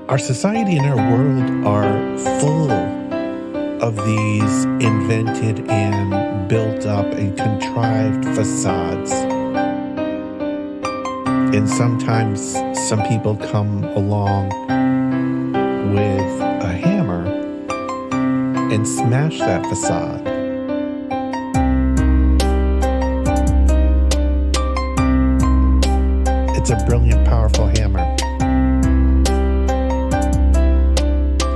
Our society and our world are full of these invented and built up and contrived facades. And sometimes some people come along with a hammer and smash that facade. It's a brilliant, powerful hammer.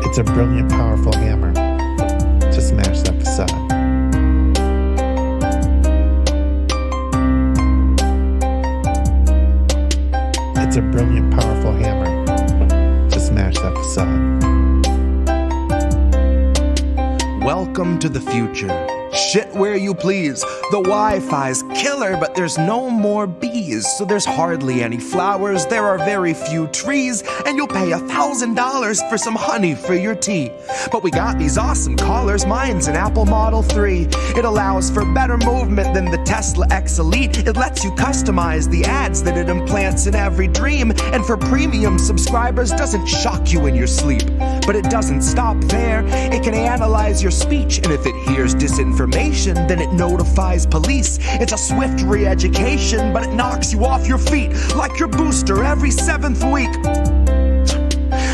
It's a brilliant, powerful hammer to smash that facade. It's a brilliant, powerful hammer to smash that facade. Welcome to the future. Shit where you please. The Wi-Fi's killer, but there's no more bees. So there's hardly any flowers, there are very few trees, and you'll pay $1,000 for some honey for your tea. But we got these awesome collars, mine's an Apple Model 3. It allows for better movement than the Tesla X Elite. It lets you customize the ads that it implants in every dream. And for premium subscribers, doesn't shock you in your sleep. But it doesn't stop there. It can analyze your speech, and if it hears disinformation, then it notifies police. It's a swift re-education, but it knocks you off your feet like your booster every 7th week.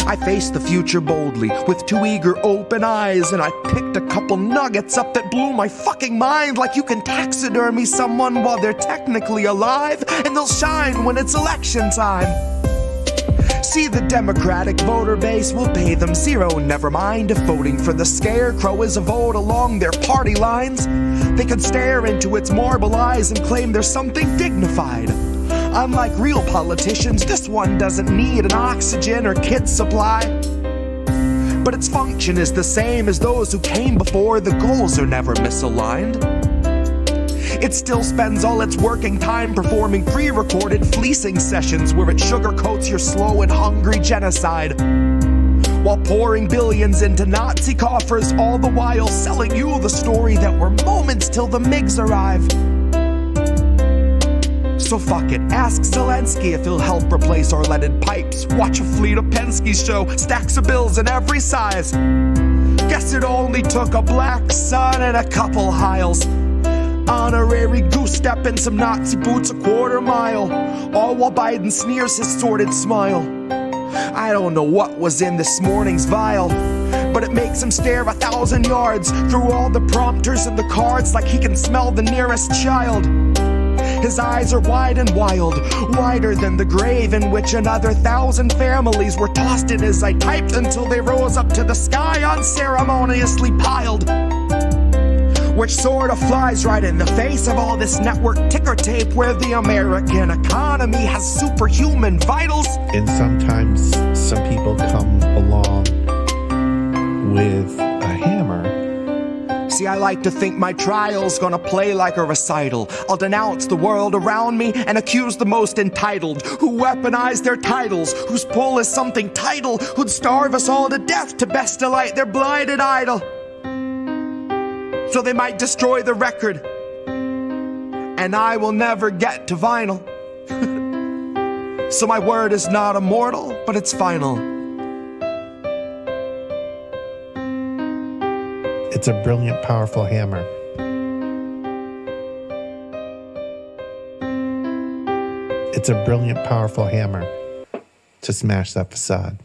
I faced the future boldly with 2 eager open eyes, and I picked a couple nuggets up that blew my fucking mind. Like you can taxidermy someone while they're technically alive, and they'll shine when it's election time. See, the Democratic voter base will pay them zero. Never mind if voting for the scarecrow is a vote along their party lines. They could stare into its marble eyes and claim there's something dignified. Unlike real politicians, this one doesn't need an oxygen or kit supply. But its function is the same as those who came before. The goals are never misaligned. It still spends all its working time performing pre-recorded fleecing sessions where it sugarcoats your slow and hungry genocide, while pouring billions into Nazi coffers, all the while selling you the story that we're moments till the MiGs arrive. So fuck it, ask Zelensky if he'll help replace our leaded pipes. Watch a fleet of Penske's show, stacks of bills in every size. Guess it only took a black sun and a couple Heils. Honorary goose step and some Nazi boots a quarter mile, all while Biden sneers his sordid smile. I don't know what was in this morning's vial, but it makes him stare 1,000 yards through all the prompters and the cards like he can smell the nearest child. His eyes are wide and wild, wider than the grave in which another 1,000 families were tossed in as I typed until they rose up to the sky unceremoniously piled. Which sort of flies right in the face of all this network ticker tape where the American economy has superhuman vitals. And sometimes some people come along with a hammer. See, I like to think my trial's gonna play like a recital. I'll denounce the world around me and accuse the most entitled, who weaponize their titles, whose pull is something title, who'd starve us all to death to best delight their blighted idol. So they might destroy the record, and I will never get to vinyl. So my word is not immortal, but it's final. It's a brilliant, powerful hammer. It's a brilliant, powerful hammer to smash that facade.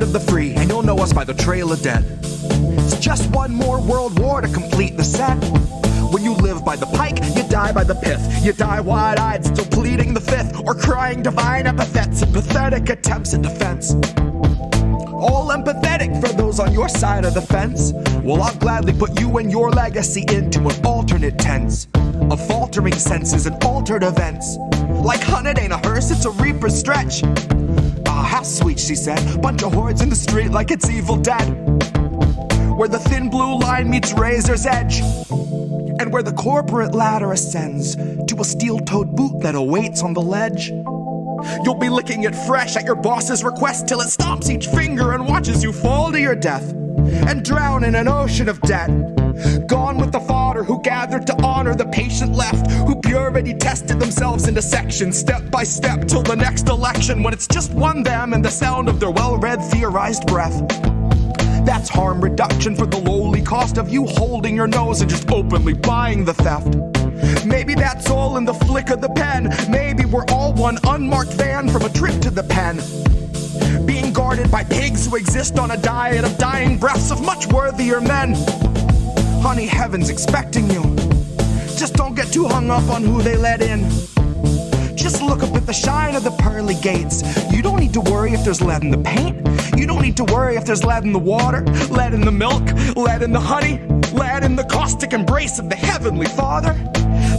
Of the free, and you'll know us by the trail of dead. It's just one more world war to complete the set. When you live by the pike, you die by the pith. You die wide-eyed, still pleading the fifth, or crying divine epithets and pathetic attempts at defense. All empathetic for the those on your side of the fence? Well, I'll gladly put you and your legacy into an alternate tense. A faltering senses and altered events. Like hun, it ain't a hearse, it's a reaper's stretch. Ah, how sweet, she said. Bunch of hordes in the street like it's Evil Dead. Where the thin blue line meets razor's edge. And where the corporate ladder ascends to a steel-toed boot that awaits on the ledge. You'll be licking it fresh at your boss's request till it stomps each finger and watches you fall to your death and drown in an ocean of debt. Gone with the fodder who gathered to honor the patient left, who purity tested themselves into sections, step by step, till the next election, when it's just one them and the sound of their well-read theorized breath. That's harm reduction for the lowly cost of you holding your nose and just openly buying the theft. Maybe that's all in the flick of the pen. Maybe we're all one unmarked van from a trip to the pen, being guarded by pigs who exist on a diet of dying breaths of much worthier men. Honey, heaven's expecting you. Just don't get too hung up on who they let in. Just look up at the shine of the pearly gates. You don't need to worry if there's lead in the paint. You don't need to worry if there's lead in the water, lead in the milk, lead in the honey, lead in the caustic embrace of the Heavenly Father.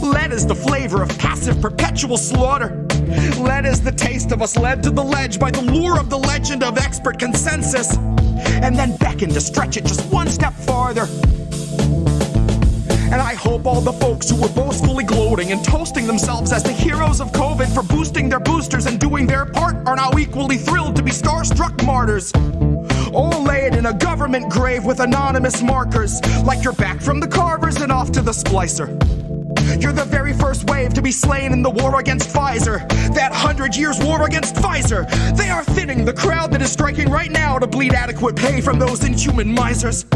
Lead is the flavor of passive perpetual slaughter. Lead is the taste of us led to the ledge by the lure of the legend of expert consensus, and then beckon to stretch it just one step farther. And I hope all the folks who were boastfully gloating and toasting themselves as the heroes of COVID for boosting their boosters and doing their part are now equally thrilled to be starstruck martyrs. All laid in a government grave with anonymous markers, like you're back from the carvers and off to the splicer. You're the very first wave to be slain in the war against Pfizer, that 100 years war against Pfizer. They are thinning the crowd that is striking right now to bleed adequate pay from those inhuman misers,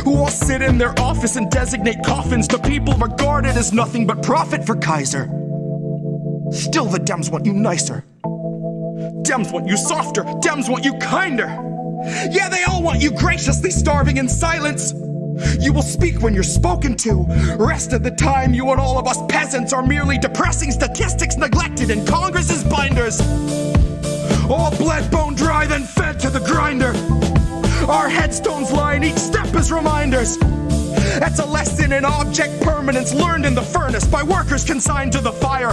who all sit in their office and designate coffins to people regarded as nothing but profit for Kaiser. Still the Dems want you nicer. Dems want you softer. Dems want you kinder. Yeah, they all want you graciously starving in silence. You will speak when you're spoken to. Rest of the time, you and all of us peasants are merely depressing statistics neglected in Congress's binders. All bled, bone dry, then fed to the grinder. Our headstones line each step as reminders. That's a lesson in object permanence learned in the furnace by workers consigned to the fire.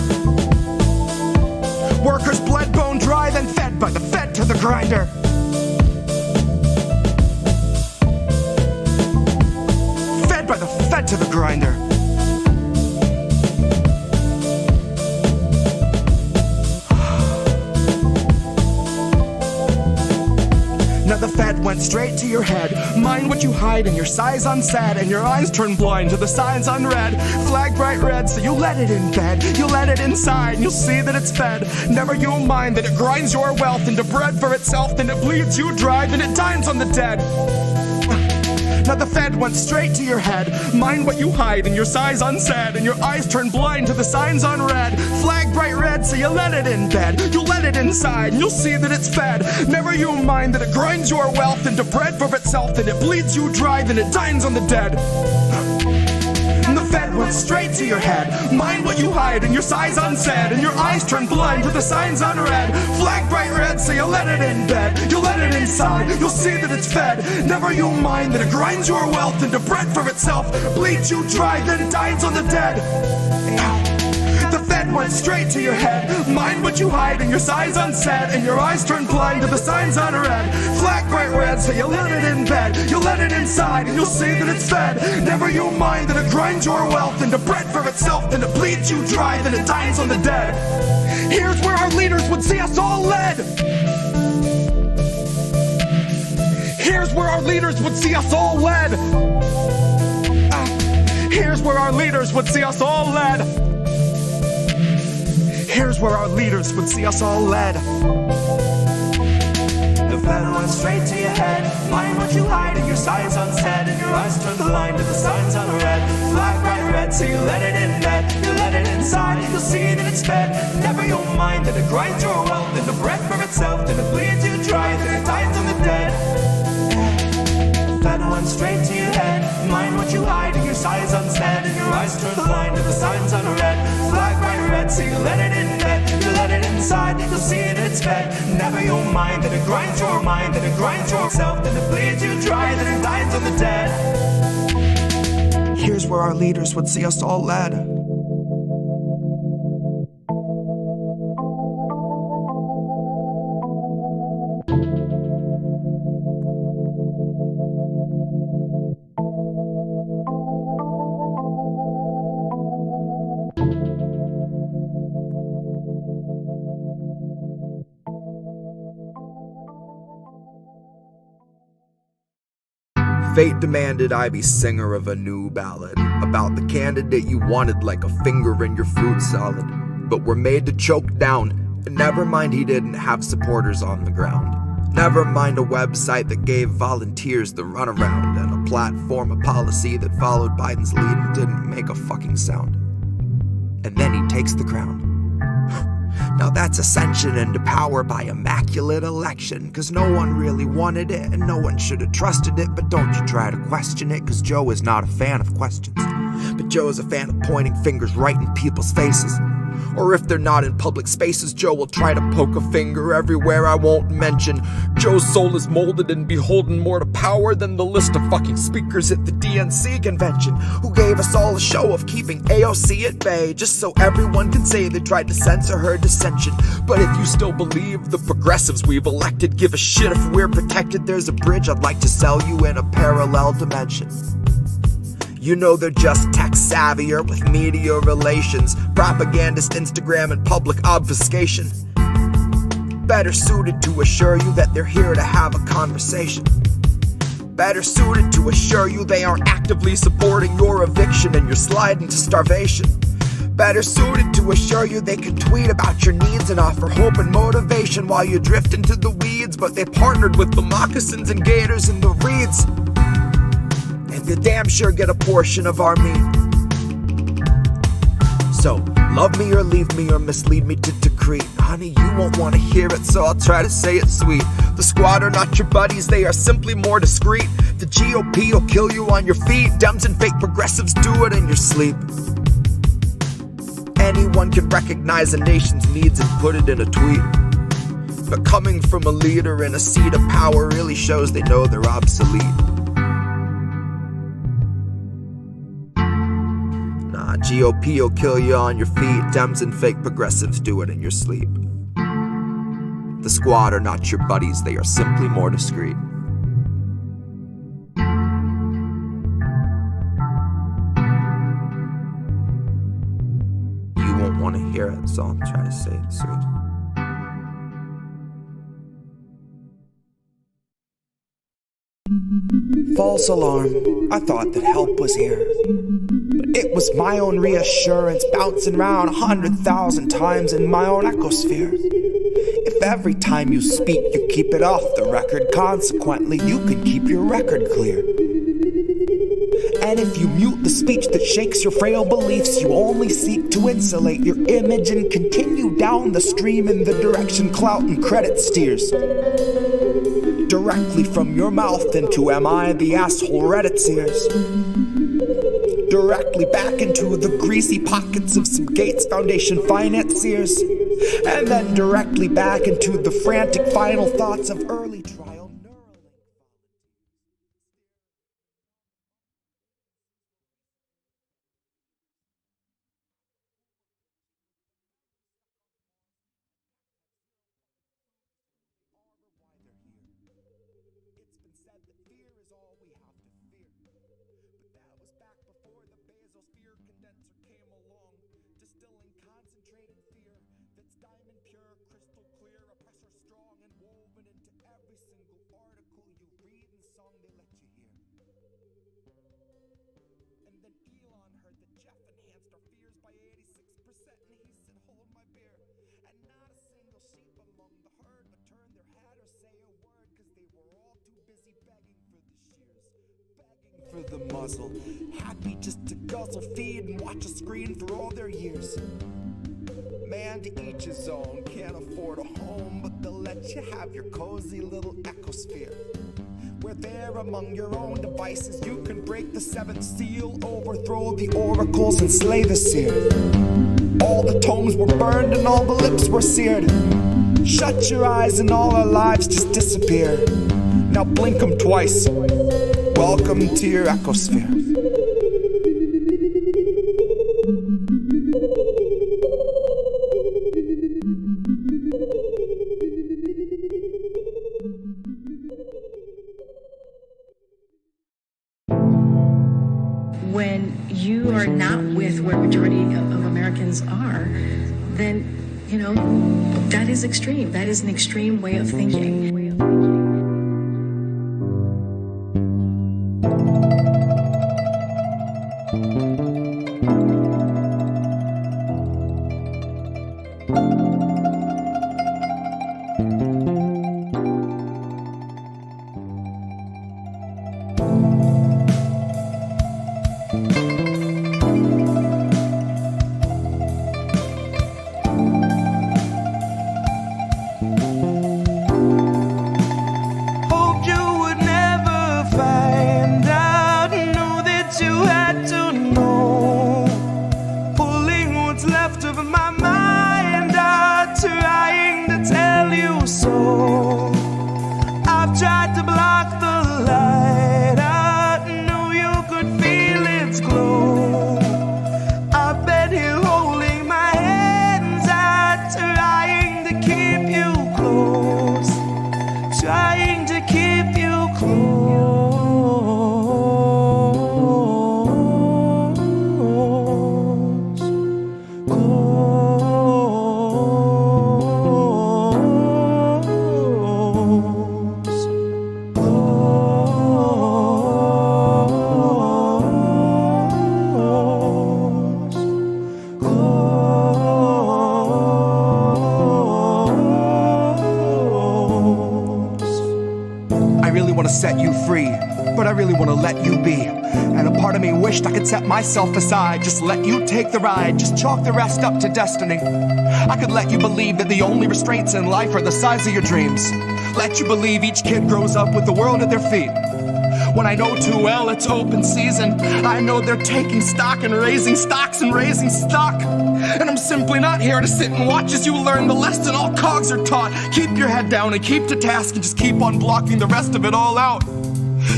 Workers bled, bone dry, then fed by the fed to the grinder. Fed by the fed to the grinder. Now the Fed went straight to your head. Mind what you hide and your sighs unsaid, and your eyes turn blind to the signs unread. Flag bright red, so you let it in bed. You let it inside and you'll see that it's fed. Never you mind that it grinds your wealth into bread for itself, then it bleeds you dry, then it dines on the dead. Now the Fed went straight to your head. Mind what you hide and your sighs unsaid, and your eyes turn blind to the signs unread. Flag bright red, so you let it in bed. You let it inside and you'll see that it's fed. Never you mind that it grinds your wealth into bread for itself, then it bleeds you dry, then it dines on the dead. And the Fed went straight to your head. Mind what you hide and your sighs unsaid, and your eyes turn blind to the signs unread. Flag bright red, so you let it in bed. You let it inside, you'll see that it's fed. Never you mind that it grinds your wealth into bread for itself, bleeds you dry, then dines on the dead. The Fed went straight to your head. Mind what you hide and your sighs unsaid, and your eyes turn blind to the signs unread. Flag bright red, so you let it in bed. You let it inside and you'll see that it's fed. Never you mind that it grinds your wealth into bread for itself, then it bleeds you dry, then it dines on the dead. Here's where our leaders would see us all led. Here's where our leaders would see us all led. Here's where our leaders would see us all led. Here's where our leaders would see us all led. The Fed went straight to your head. Mind what you hide and your sighs unsaid, and your eyes turn blind to the signs unread. Flag bright red, so you let it in bed. You let it inside, you'll see that it's fed. Never you'll mind that it grinds your wealth into bread for itself, then it bleeds you dry, then it dines on the dead. Fed went straight to your head. Mind what you hide and your sighs unsaid, and your eyes turn blind to the signs unread. Flag bright red, so you let it in bed. You let let it inside, you'll see it, it's fed. Never you mind that it grinds your mind, that it grinds yourself, that it bleeds you dry, that it dines on the dead. Here's where our leaders would see us all led. Fate demanded I be singer of a new ballad about the candidate you wanted like a finger in your fruit salad, but were made to choke down. And never mind he didn't have supporters on the ground. Never mind a website that gave volunteers the runaround, and a platform, a policy that followed Biden's lead and didn't make a fucking sound. And then he takes the crown. Now that's ascension into power by immaculate election, cause no one really wanted it and no one should have trusted it. But don't you try to question it, cause Joe is not a fan of questions, but Joe is a fan of pointing fingers right in people's faces. Or if they're not in public spaces, Joe will try to poke a finger everywhere I won't mention. Joe's soul is molded and beholden more to power than the list of fucking speakers at the DNC convention, who gave us all a show of keeping AOC at bay, just so everyone can say they tried to censor her dissension. But if you still believe the progressives we've elected give a shit if we're protected, there's a bridge I'd like to sell you in a parallel dimension. You know they're just tech savvier with media relations, propagandist Instagram and public obfuscation. Better suited to assure you that they're here to have a conversation. Better suited to assure you they aren't actively supporting your eviction and your slide into starvation. Better suited to assure you they can tweet about your needs and offer hope and motivation while you drift into the weeds. But they partnered with the moccasins and gators and the reeds, and they damn sure get a portion of our meat. So, love me or leave me or mislead me to decree. Honey, you won't want to hear it, so I'll try to say it sweet. The squad are not your buddies, they are simply more discreet. The GOP will kill you on your feet. Dems and fake progressives do it in your sleep. Anyone can recognize a nation's needs and put it in a tweet. But coming from a leader in a seat of power really shows they know they're obsolete. GOP will kill you on your feet. Dems and fake progressives do it in your sleep. The squad are not your buddies, they are simply more discreet. You won't want to hear it, so I'll try to say it sweet. False alarm, I thought that help was here. But it was my own reassurance bouncing round 100,000 times in my own ecosphere. If every time you speak you keep it off the record, consequently you can keep your record clear. And if you mute the speech that shakes your frail beliefs, you only seek to insulate your image and continue down the stream in the direction clout and credit steers. Directly from your mouth into am I the asshole Reddit's ears. Directly back into the greasy pockets of some Gates Foundation financiers. And then directly back into the frantic final thoughts of early trial Neuralink. It's been said that fear is all we have to fear. But that was back before the basosphere condenser came along, distilling concentrated fear that's diamond pure, crystal clear, oppressor strong, and woven into every single article you read and song they let you hear. And then Elon heard that Jeff enhanced our fears by 86%, and he said, hold my beer. And not a single sheep among the herd would turn their head or say a word, cause they were all too busy begging for the shears, begging for the muzzle, happy just to guzzle, feed, and watch a screen for all their years. Man, to each his own, can't afford a home, but they'll let you have your cozy little ecosphere. We're there among your own devices. You can break the seventh seal, overthrow the oracles and slay the seer. All the tomes were burned and all the lips were seared. Shut your eyes and all our lives just disappear. Now blink them twice. Welcome to your ecosphere. When you are not with where majority of Americans are, then, you know, that is extreme. That is an extreme way of thinking. Set you free, but I really want to let you be. And a part of me wished I could set myself aside, just let you take the ride, just chalk the rest up to destiny. I could let you believe that the only restraints in life are the size of your dreams. Let you believe each kid grows up with the world at their feet. When I know too well it's open season, I know they're taking stock and raising stocks and raising stock. And I'm simply not here to sit and watch as you learn the lesson all cogs are taught. Keep your head down and keep to task and just keep on blocking the rest of it all out.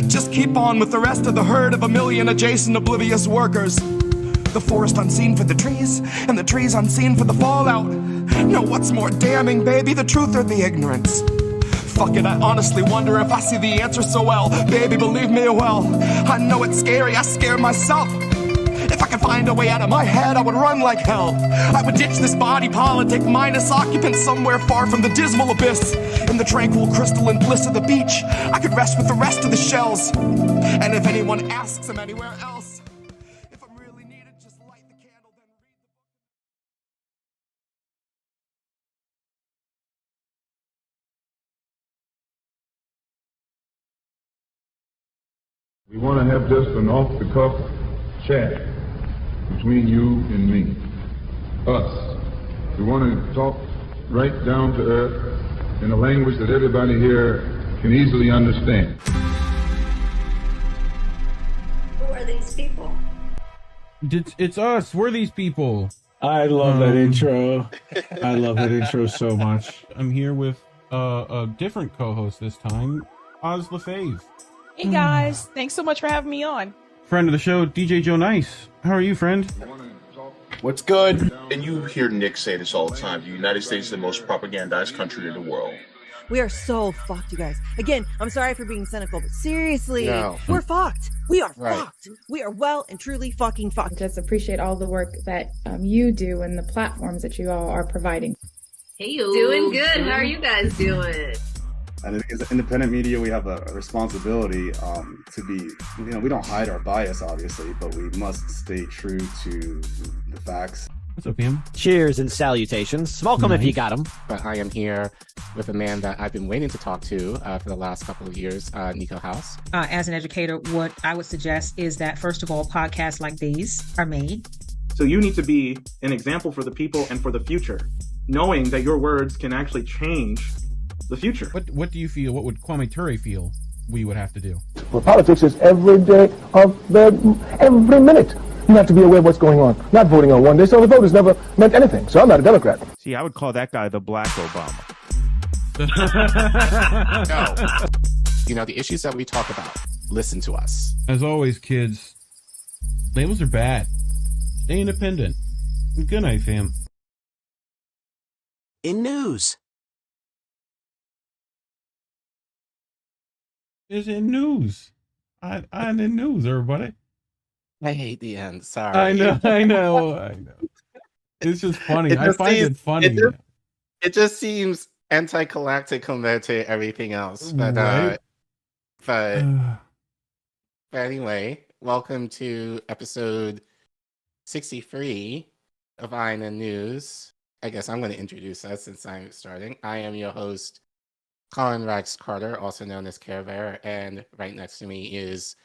Just keep on with the rest of the herd of a million adjacent oblivious workers. The forest unseen for the trees, and the trees unseen for the fallout. Now what's more damning, baby, the truth or the ignorance? Fuck it, I honestly wonder if I see the answer so well. Baby, believe me well, I know it's scary, I scare myself. If I could find a way out of my head, I would run like hell. I would ditch this body politic, mindless occupant somewhere far from the dismal abyss. In the tranquil crystalline bliss of the beach, I could rest with the rest of the shells. And if anyone asks I'm anywhere else, if I'm really needed, just light the candle, then read the We want to have just an off-the-cuff chat between you and me, us. We want to talk right down to earth in a language that everybody here can easily understand. Who are these people? It's us. We're these people. I love that intro. I love that intro so much. I'm here with a different co-host this time, Oz LaFave. Hey guys, thanks so much for having me on. Friend of the show, DJ Joe Nice. How are you, friend? What's good? And you hear Nick say this all the time. The United States is the most propagandized country in the world. We are so fucked, you guys. Again, I'm sorry for being cynical, but seriously, we're fucked. We are fucked. We are well and truly fucking fucked. Just appreciate all the work that you do and the platforms that you all are providing. Hey, you. Doing good. How are you guys doing? And as independent media, we have a responsibility to be, we don't hide our bias, obviously, but we must stay true to the facts. What's up, Pam? Cheers and salutations. Smoke them if you got them. But I am here with a man that I've been waiting to talk to for the last couple of years, Nico House. As an educator, what I would suggest is that, first of all, podcasts like these are made. So you need to be an example for the people and for the future, knowing that your words can actually change the future. What do you feel? What would Kwame Ture feel? we would have to do. Well, politics is every day of every minute. You have to be aware of what's going on. Not voting on one day, so the vote has never meant anything. So I'm not a Democrat. See, I would call that guy the Black Obama. No. You know, the issues that we talk about, listen to us. As always, kids, labels are bad. Stay independent. Good night, fam. In news. It's in news. I'm in news, everybody. I hate the end. Sorry. I know. It's just funny. I find it funny. It just seems anticlimactic compared to everything else. But Right? but anyway, welcome to episode 63 of Iron and News. I guess I'm going to introduce us since I'm starting. I am your host, Collin Radix-Carter, also known as Care Bear, and right next to me is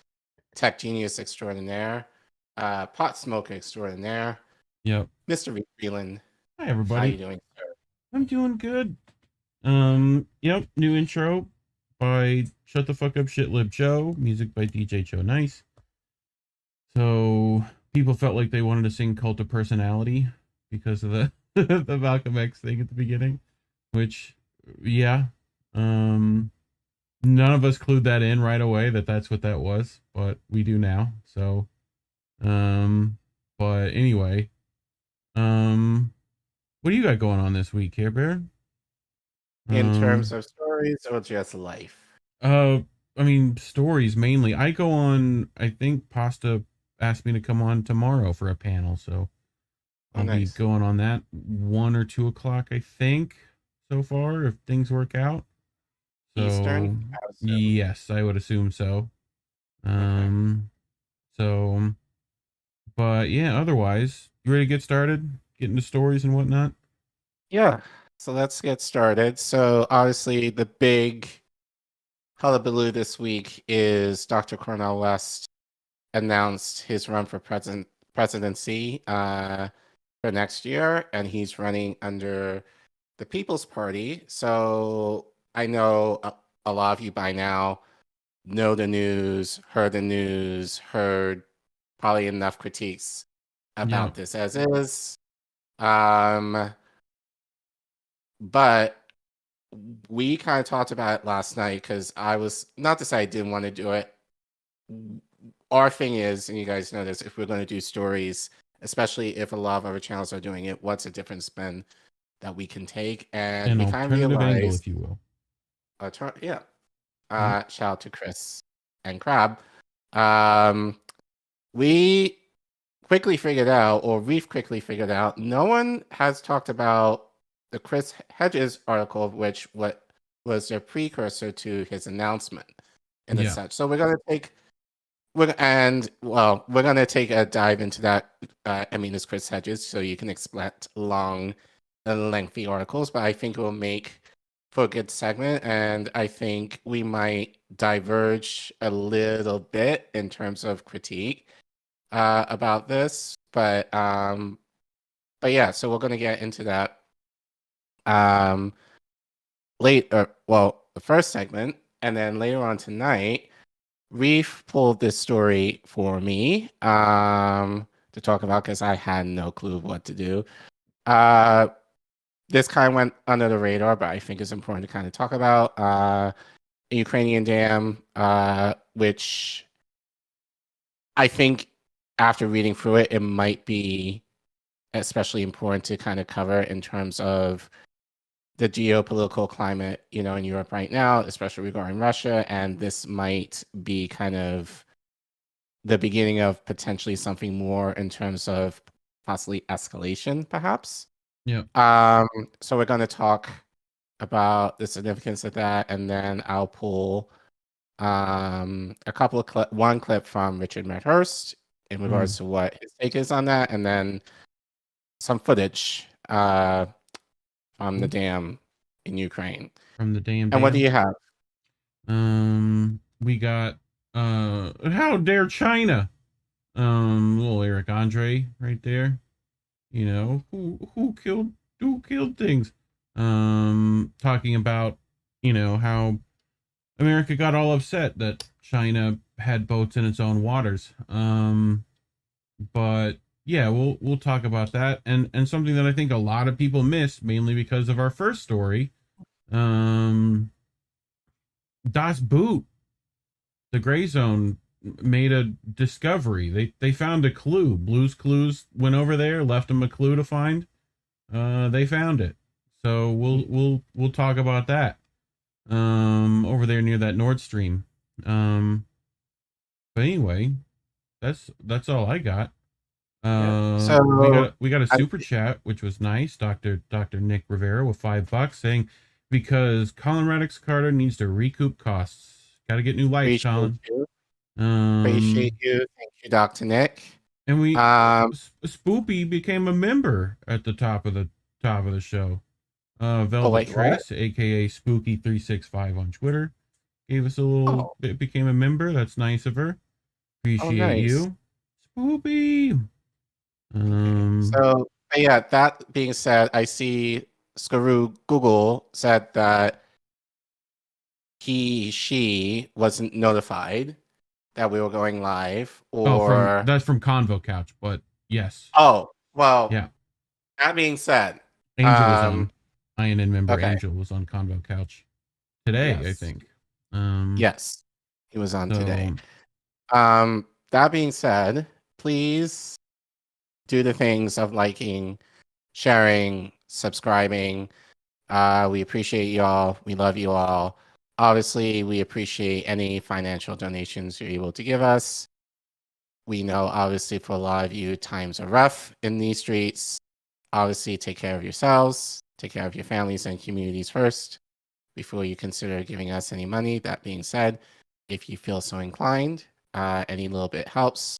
tech genius extraordinaire, pot smoker extraordinaire, Yep. Mr. Reef Breland. Hi, everybody. How are you doing, sir? I'm doing good. Yep, new intro by Shut the Fuck Up Shitlib Joe, music by DJ Joe Nice. So people felt like they wanted to sing Cult of Personality because of the the Malcolm X thing at the beginning, which yeah. None of us clued that in right away that's what that was, but we do now. So but anyway, what do you got going on this week, Care Bear? In terms of stories or just life? I mean, stories mainly. I go on, I think Pasta asked me to come on tomorrow for a panel, so I'll be going on that 1 or 2 o'clock, I think, so far, if things work out. So, Eastern? yes, I would assume so. So, but yeah, otherwise, you ready to get started? Get into stories and whatnot? Yeah. So let's get started. So obviously the big hullabaloo this week is Dr. Cornel West announced his run for presidency for next year, and he's running under the People's Party. So I know a lot of you by now know the news, heard probably enough critiques about this as is. But we kind of talked about it last night because I was, not to say I didn't want to do it. Our thing is, and you guys know this, if we're going to do stories, especially if a lot of other channels are doing it, what's a different spin that we can take? And we kind of realized, angle, if you will. Shout out to Chris and Crab. We quickly figured out, or Reef quickly figured out, no one has talked about the Chris Hedges article, which was a precursor to his announcement and such. So we're gonna take a dive into that. I mean, it's Chris Hedges, so you can expect long and lengthy articles, but I think it will make for a good segment, and I think we might diverge a little bit in terms of critique about this, but yeah, so we're gonna get into that the first segment, and then later on tonight, Reef pulled this story for me to talk about because I had no clue what to do. This kind of went under the radar, but I think it's important to kind of talk about a Ukrainian dam, which I think after reading through it, it might be especially important to kind of cover in terms of the geopolitical climate, in Europe right now, especially regarding Russia, and this might be kind of the beginning of potentially something more in terms of possibly escalation, perhaps. Yeah. So we're going to talk about the significance of that, and then I'll pull one clip from Richard Medhurst in regards to what his take is on that, and then some footage from the dam in Ukraine. From the dam. And what do you have? We got how dare China? Little Eric Andre right there. Who killed things? Talking about, how America got all upset that China had boats in its own waters. But yeah, we'll talk about that, and something that I think a lot of people missed, mainly because of our first story. Das Boot, the Grayzone, made a discovery. They found a clue. Blue's Clues went over there, left them a clue to find. They found it. So we'll talk about that. Over there near that Nord Stream. But anyway, that's all I got. So we got a super chat, which was nice. Dr. Nick Rivera with $5 saying, because Collin Radix-Carter needs to recoup costs. Got to get new lights, Collin. Appreciate you. Thank you, Dr. Nick. And we Spoopy became a member at the top of the show. Velvet Trace, aka Spooky365 on Twitter, gave us a little. It became a member. That's nice of her. Appreciate you, Spoopy. So yeah, that being said, I see Skaroo Google said that she wasn't notified that we were going live, or that's from Convo Couch, but yes. Oh, well, yeah. That being said, Angel was on INN member. Okay. Angel was on Convo Couch today, yes. I think. Yes, he was on today. That being said, please do the things of liking, sharing, subscribing. We appreciate y'all. We love you all. Obviously, we appreciate any financial donations you're able to give us. We know, obviously, for a lot of you, times are rough in these streets. Obviously, take care of yourselves. Take care of your families and communities first before you consider giving us any money. That being said, if you feel so inclined, any little bit helps,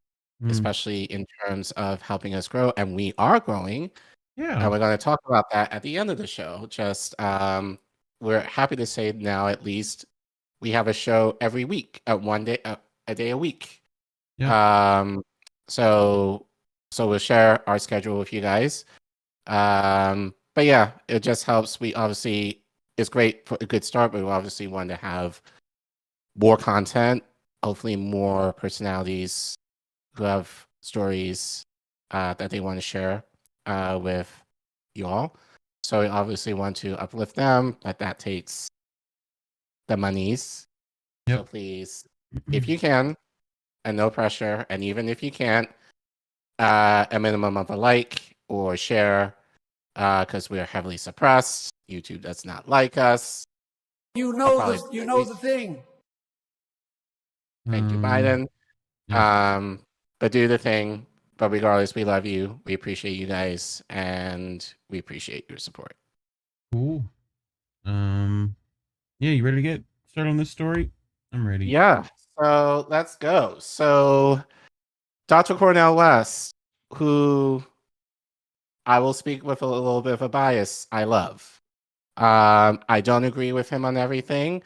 especially in terms of helping us grow. And we are growing. Yeah. And we're going to talk about that at the end of the show. Just we're happy to say now, at least, we have a show every week at a day a week. Yeah. So we'll share our schedule with you guys. But yeah, it just helps. We obviously, it's great for a good start, but we obviously want to have more content, hopefully more personalities who have stories that they want to share with you all. So we obviously want to uplift them, but that takes the monies. Yep. So please, if you can, and no pressure, and even if you can't, a minimum of a like or share, because we are heavily suppressed. YouTube does not like us. You know the thing. Thank you, Biden. Yeah. But do the thing. But regardless, we love you. We appreciate you guys, and we appreciate your support. Cool. Yeah, you ready to get started on this story? I'm ready. Yeah. So let's go. So Dr. Cornel West, who I will speak with a little bit of a bias, I love. I don't agree with him on everything.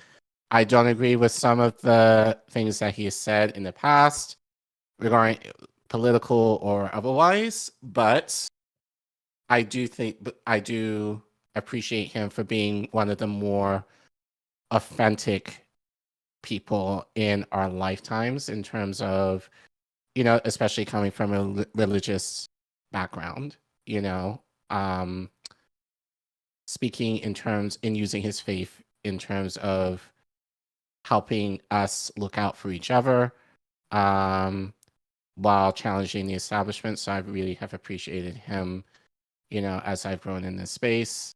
I don't agree with some of the things that he has said in the past regarding political or otherwise, but I do appreciate him for being one of the more authentic people in our lifetimes in terms of, especially coming from a religious background, speaking in using his faith in terms of helping us look out for each other, while challenging the establishment. So I really have appreciated him, as I've grown in this space.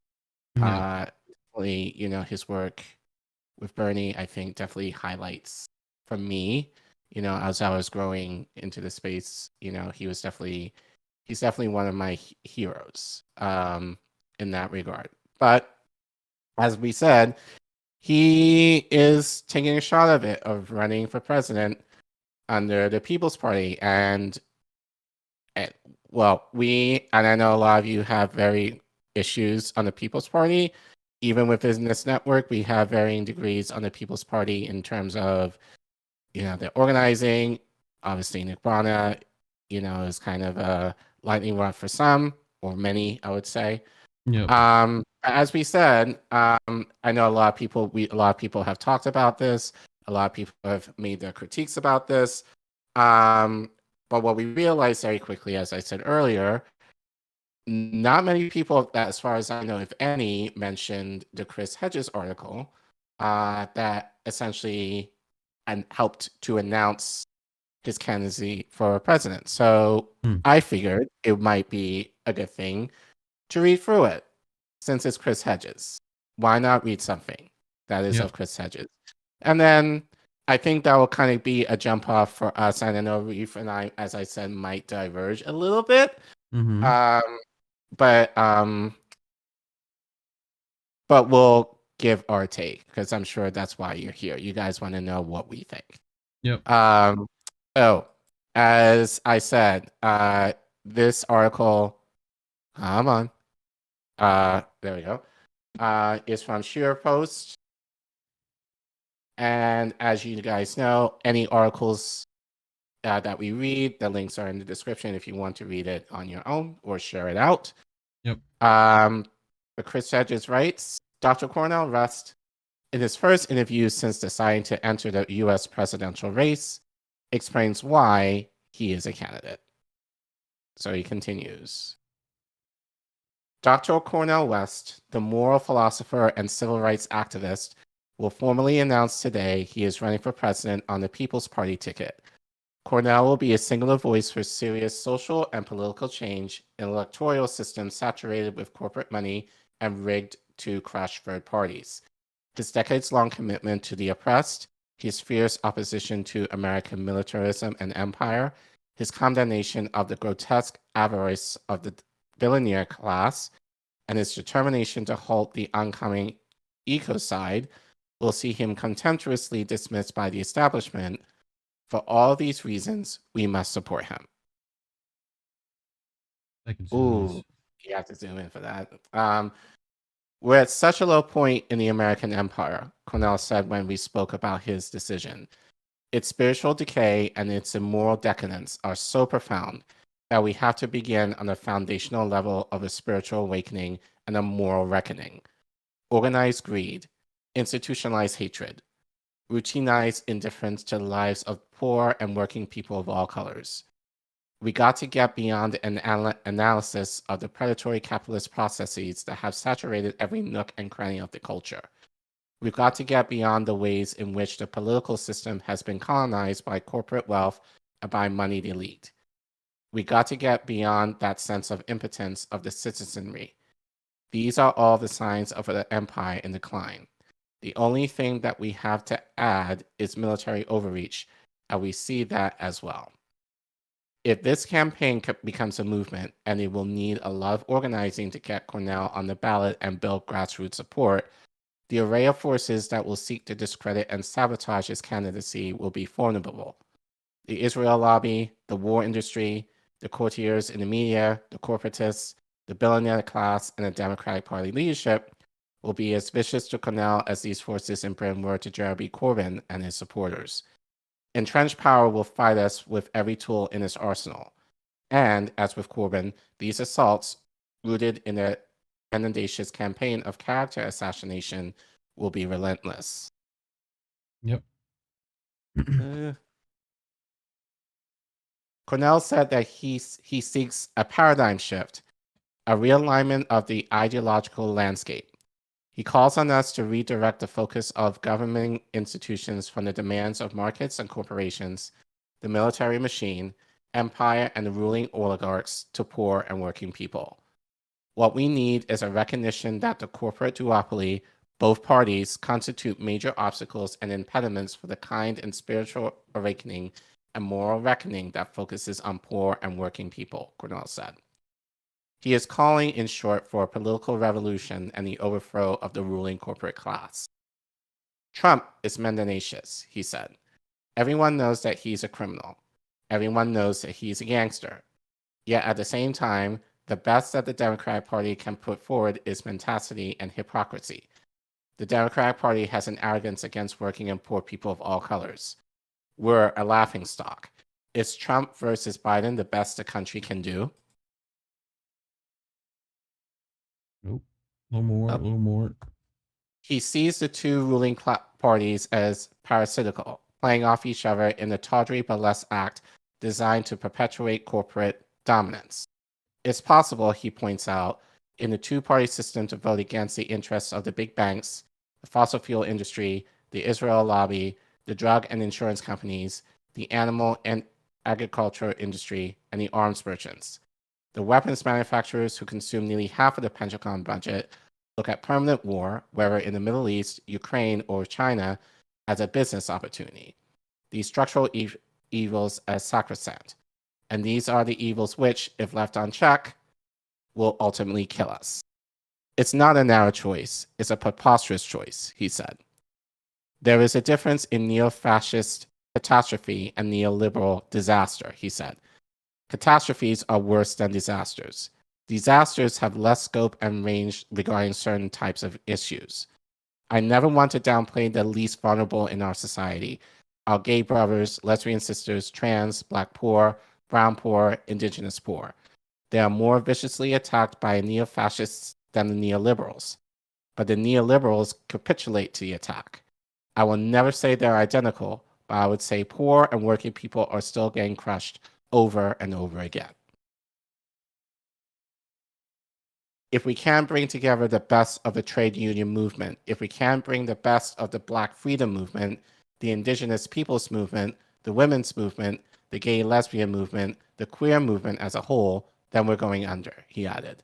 Definitely, his work with Bernie, I think definitely highlights for me, as I was growing into the space, he's definitely one of my heroes, in that regard. But as we said, he is taking a shot of running for president under the People's Party. And I know a lot of you have very issues on the People's Party. Even with Business Network, we have varying degrees on the People's Party in terms of, their organizing. Obviously, Nick Brana, is kind of a lightning rod for some, or many, I would say. Yep. as we said, I know a lot of people have talked about this. A lot of people have made their critiques about this. But what we realized very quickly, as I said earlier, not many people, as far as I know, if any, mentioned the Chris Hedges article that essentially helped to announce his candidacy for president. So I figured it might be a good thing to read through it, since it's Chris Hedges. Why not read something that is of Chris Hedges? And then I think that will kind of be a jump off for us. And I know Reef and I, as I said, might diverge a little bit. But we'll give our take, because I'm sure that's why you're here. You guys want to know what we think. Yep. So, as I said, this article, come on. There we go. Is from Scheerpost. And as you guys know, any articles that we read, the links are in the description if you want to read it on your own or share it out. Yep. But Chris Hedges writes, Dr. Cornel Rust, in his first interview since deciding to enter the U.S. presidential race, explains why he is a candidate. So he continues. Dr. Cornel West, the moral philosopher and civil rights activist, will formally announce today he is running for president on the People's Party ticket. Cornel will be a singular voice for serious social and political change in an electoral system saturated with corporate money and rigged to crush third parties. His decades-long commitment to the oppressed, his fierce opposition to American militarism and empire, his condemnation of the grotesque avarice of the billionaire class, and his determination to halt the oncoming ecocide will see him contemptuously dismissed by the establishment. For all these reasons, we must support him. Ooh, you have to zoom in for that. We're at such a low point in the American empire, Cornel said when we spoke about his decision. Its spiritual decay and its immoral decadence are so profound that we have to begin on a foundational level of a spiritual awakening and a moral reckoning. Organized greed, institutionalized hatred, routinized indifference to the lives of poor and working people of all colors. We got to get beyond an analysis of the predatory capitalist processes that have saturated every nook and cranny of the culture. We've got to get beyond the ways in which the political system has been colonized by corporate wealth and by moneyed elite. We got to get beyond that sense of impotence of the citizenry. These are all the signs of an empire in decline. The only thing that we have to add is military overreach, and we see that as well. If this campaign becomes a movement, and it will need a lot of organizing to get Cornel on the ballot and build grassroots support, the array of forces that will seek to discredit and sabotage his candidacy will be formidable. The Israel lobby, the war industry, the courtiers in the media, the corporatists, the billionaire class, and the Democratic Party leadership will be as vicious to Cornel as these forces in Britain were to Jeremy Corbyn and his supporters. Entrenched power will fight us with every tool in its arsenal. And, as with Corbyn, these assaults, rooted in a mendacious campaign of character assassination, will be relentless. Yep. Cornel said that he seeks a paradigm shift, a realignment of the ideological landscape. He calls on us to redirect the focus of government institutions from the demands of markets and corporations, the military machine, empire, and the ruling oligarchs to poor and working people. What we need is a recognition that the corporate duopoly, both parties, constitute major obstacles and impediments for the kind and spiritual awakening and moral reckoning that focuses on poor and working people, Cornel said. He is calling, in short, for a political revolution and the overthrow of the ruling corporate class. Trump is mendacious, he said. Everyone knows that he's a criminal. Everyone knows that he's a gangster. Yet at the same time, the best that the Democratic Party can put forward is mendacity and hypocrisy. The Democratic Party has an arrogance against working and poor people of all colors. We're a laughingstock. Is Trump versus Biden the best the country can do? Nope. A little more, a little more. He sees the two ruling parties as parasitical, playing off each other in a tawdry burlesque act designed to perpetuate corporate dominance. It's possible, he points out, in the two-party system to vote against the interests of the big banks, the fossil fuel industry, the Israel lobby, the drug and insurance companies, the animal and agriculture industry, and the arms merchants. The weapons manufacturers who consume nearly half of the Pentagon budget look at permanent war, whether in the Middle East, Ukraine, or China, as a business opportunity. These structural evils as sacrosanct. And these are the evils which, if left unchecked, will ultimately kill us. It's not a narrow choice, it's a preposterous choice, he said. There is a difference in neo-fascist catastrophe and neoliberal disaster, he said. Catastrophes are worse than disasters. Disasters have less scope and range regarding certain types of issues. I never want to downplay the least vulnerable in our society, our gay brothers, lesbian sisters, trans, black poor, brown poor, indigenous poor. They are more viciously attacked by neo-fascists than the neoliberals. But the neoliberals capitulate to the attack. I will never say they're identical, but I would say poor and working people are still getting crushed over and over again. If we can bring together the best of the trade union movement, if we can bring the best of the Black freedom movement, the indigenous peoples movement, the women's movement, the gay lesbian movement, the queer movement as a whole, then we're going under, he added.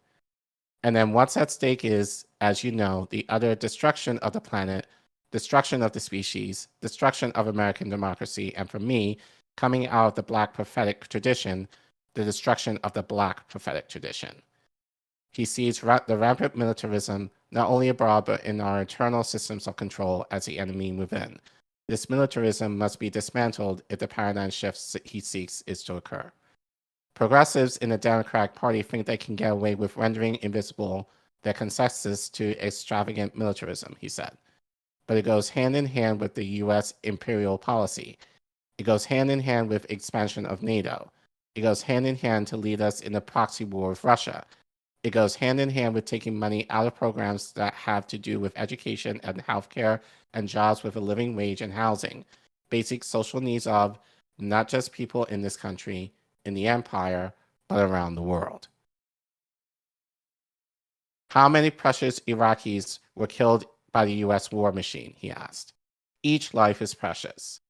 And then what's at stake is, as you know, the utter destruction of the planet, destruction of the species, destruction of American democracy, and for me, coming out of the Black prophetic tradition, the destruction of the Black prophetic tradition. He sees the rampant militarism, not only abroad, but in our internal systems of control as the enemy within. This militarism must be dismantled if the paradigm shift he seeks is to occur. Progressives in the Democratic Party think they can get away with rendering invisible their concessions to extravagant militarism, he said. But it goes hand in hand with the US imperial policy. It goes hand in hand with expansion of NATO. It goes hand in hand to lead us in a proxy war with Russia. It goes hand in hand with taking money out of programs that have to do with education and healthcare and jobs with a living wage and housing, basic social needs of not just people in this country, in the empire, but around the world. How many precious Iraqis were killed by the US war machine, he asked. Each life is precious.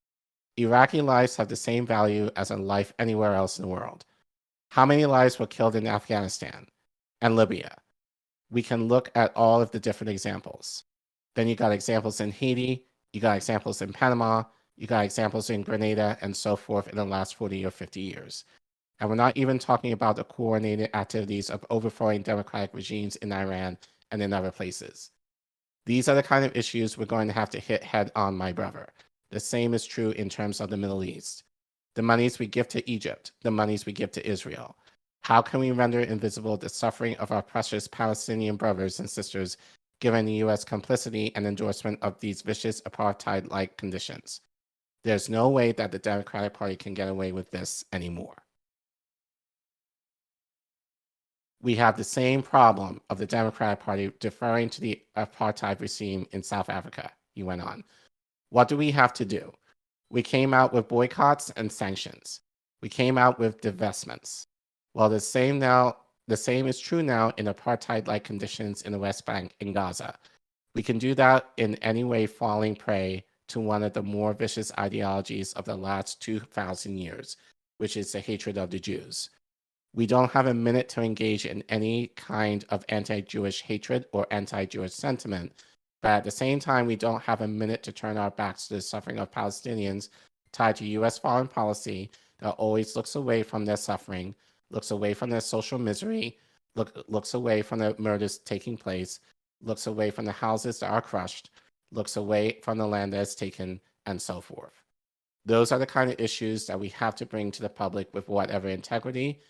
Iraqi lives have the same value as a life anywhere else in the world. How many lives were killed in Afghanistan and Libya? We can look at all of the different examples. Then you got examples in Haiti, you got examples in Panama, you got examples in Grenada, and so forth in the last 40 or 50 years. And we're not even talking about the coordinated activities of overthrowing democratic regimes in Iran and in other places. These are the kind of issues we're going to have to hit head on, my brother. The same is true in terms of the Middle East. The monies we give to Egypt, the monies we give to Israel. How can we render invisible the suffering of our precious Palestinian brothers and sisters, given the US complicity and endorsement of these vicious apartheid-like conditions? There's no way that the Democratic Party can get away with this anymore. We have the same problem of the Democratic Party deferring to the apartheid regime in South Africa, he went on. What do we have to do? We came out with boycotts and sanctions. We came out with divestments. Well, the same is true now in apartheid-like conditions in the West Bank in Gaza. We can do that in any way falling prey to one of the more vicious ideologies of the last 2,000 years, which is the hatred of the Jews. We don't have a minute to engage in any kind of anti-Jewish hatred or anti-Jewish sentiment, but at the same time, we don't have a minute to turn our backs to the suffering of Palestinians tied to US foreign policy that always looks away from their suffering, looks away from their social misery, looks away from the murders taking place, looks away from the houses that are crushed, looks away from the land that is taken, and so forth. Those are the kind of issues that we have to bring to the public with whatever integrity,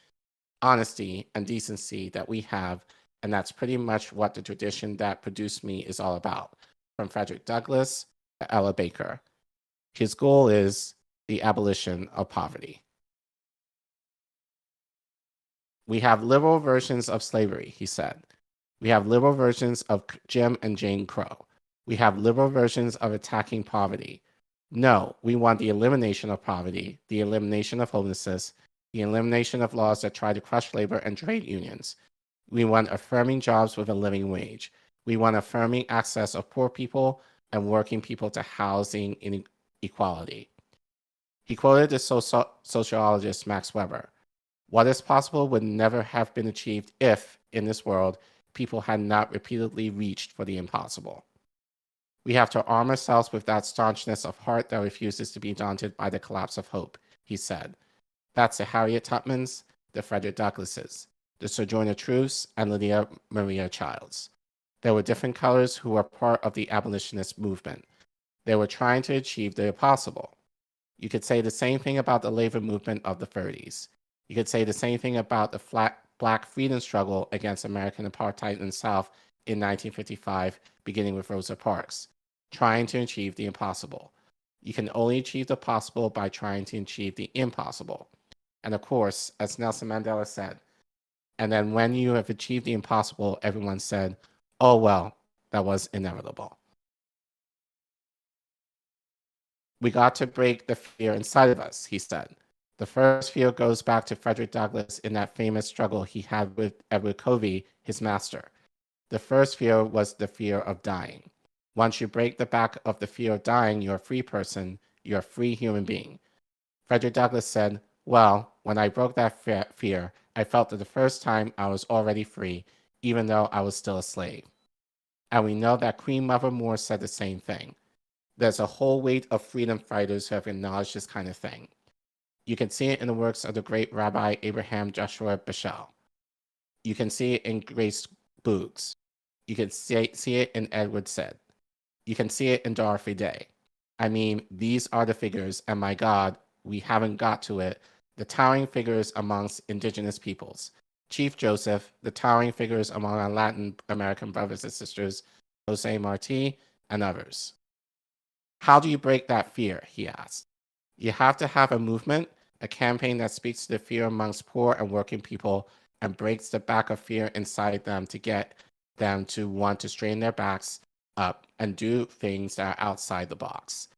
honesty, and decency that we have, and that's pretty much what the tradition that produced me is all about, from Frederick Douglass to Ella Baker. His goal is the abolition of poverty. We have liberal versions of slavery, he said. We have liberal versions of Jim and Jane Crow. We have liberal versions of attacking poverty. No, we want the elimination of poverty, the elimination of homelessness, the elimination of laws that try to crush labor and trade unions. We want affirming jobs with a living wage. We want affirming access of poor people and working people to housing inequality. He quoted the sociologist Max Weber. What is possible would never have been achieved if, in this world, people had not repeatedly reached for the impossible. We have to arm ourselves with that staunchness of heart that refuses to be daunted by the collapse of hope, he said. That's the Harriet Tubmans, the Frederick Douglasses, the Sojourner Truths, and Lydia Maria Childs. There were different colors who were part of the abolitionist movement. They were trying to achieve the impossible. You could say the same thing about the labor movement of the 30s. You could say the same thing about the Black freedom struggle against American apartheid in the South in 1955, beginning with Rosa Parks, trying to achieve the impossible. You can only achieve the possible by trying to achieve the impossible. And of course, as Nelson Mandela said, and then when you have achieved the impossible, everyone said, oh, well, that was inevitable. We got to break the fear inside of us, he said. The first fear goes back to Frederick Douglass in that famous struggle he had with Edward Covey, his master. The first fear was the fear of dying. Once you break the back of the fear of dying, you're a free person, you're a free human being. Frederick Douglass said, well, when I broke that fear, I felt that the first time I was already free, even though I was still a slave. And we know that Queen Mother Moore said the same thing. There's a whole weight of freedom fighters who have acknowledged this kind of thing. You can see it in the works of the great Rabbi Abraham Joshua Bishel. You can see it in Grace Boogs. You can see it in Edward Said. You can see it in Dorothy Day. I mean, these are the figures, and my God, we haven't got to it, the towering figures amongst indigenous peoples. Chief Joseph, the towering figures among our Latin American brothers and sisters, Jose Marti, and others. How do you break that fear, he asked. You have to have a movement, a campaign that speaks to the fear amongst poor and working people and breaks the back of fear inside them to get them to want to strain their backs up and do things that are outside the box,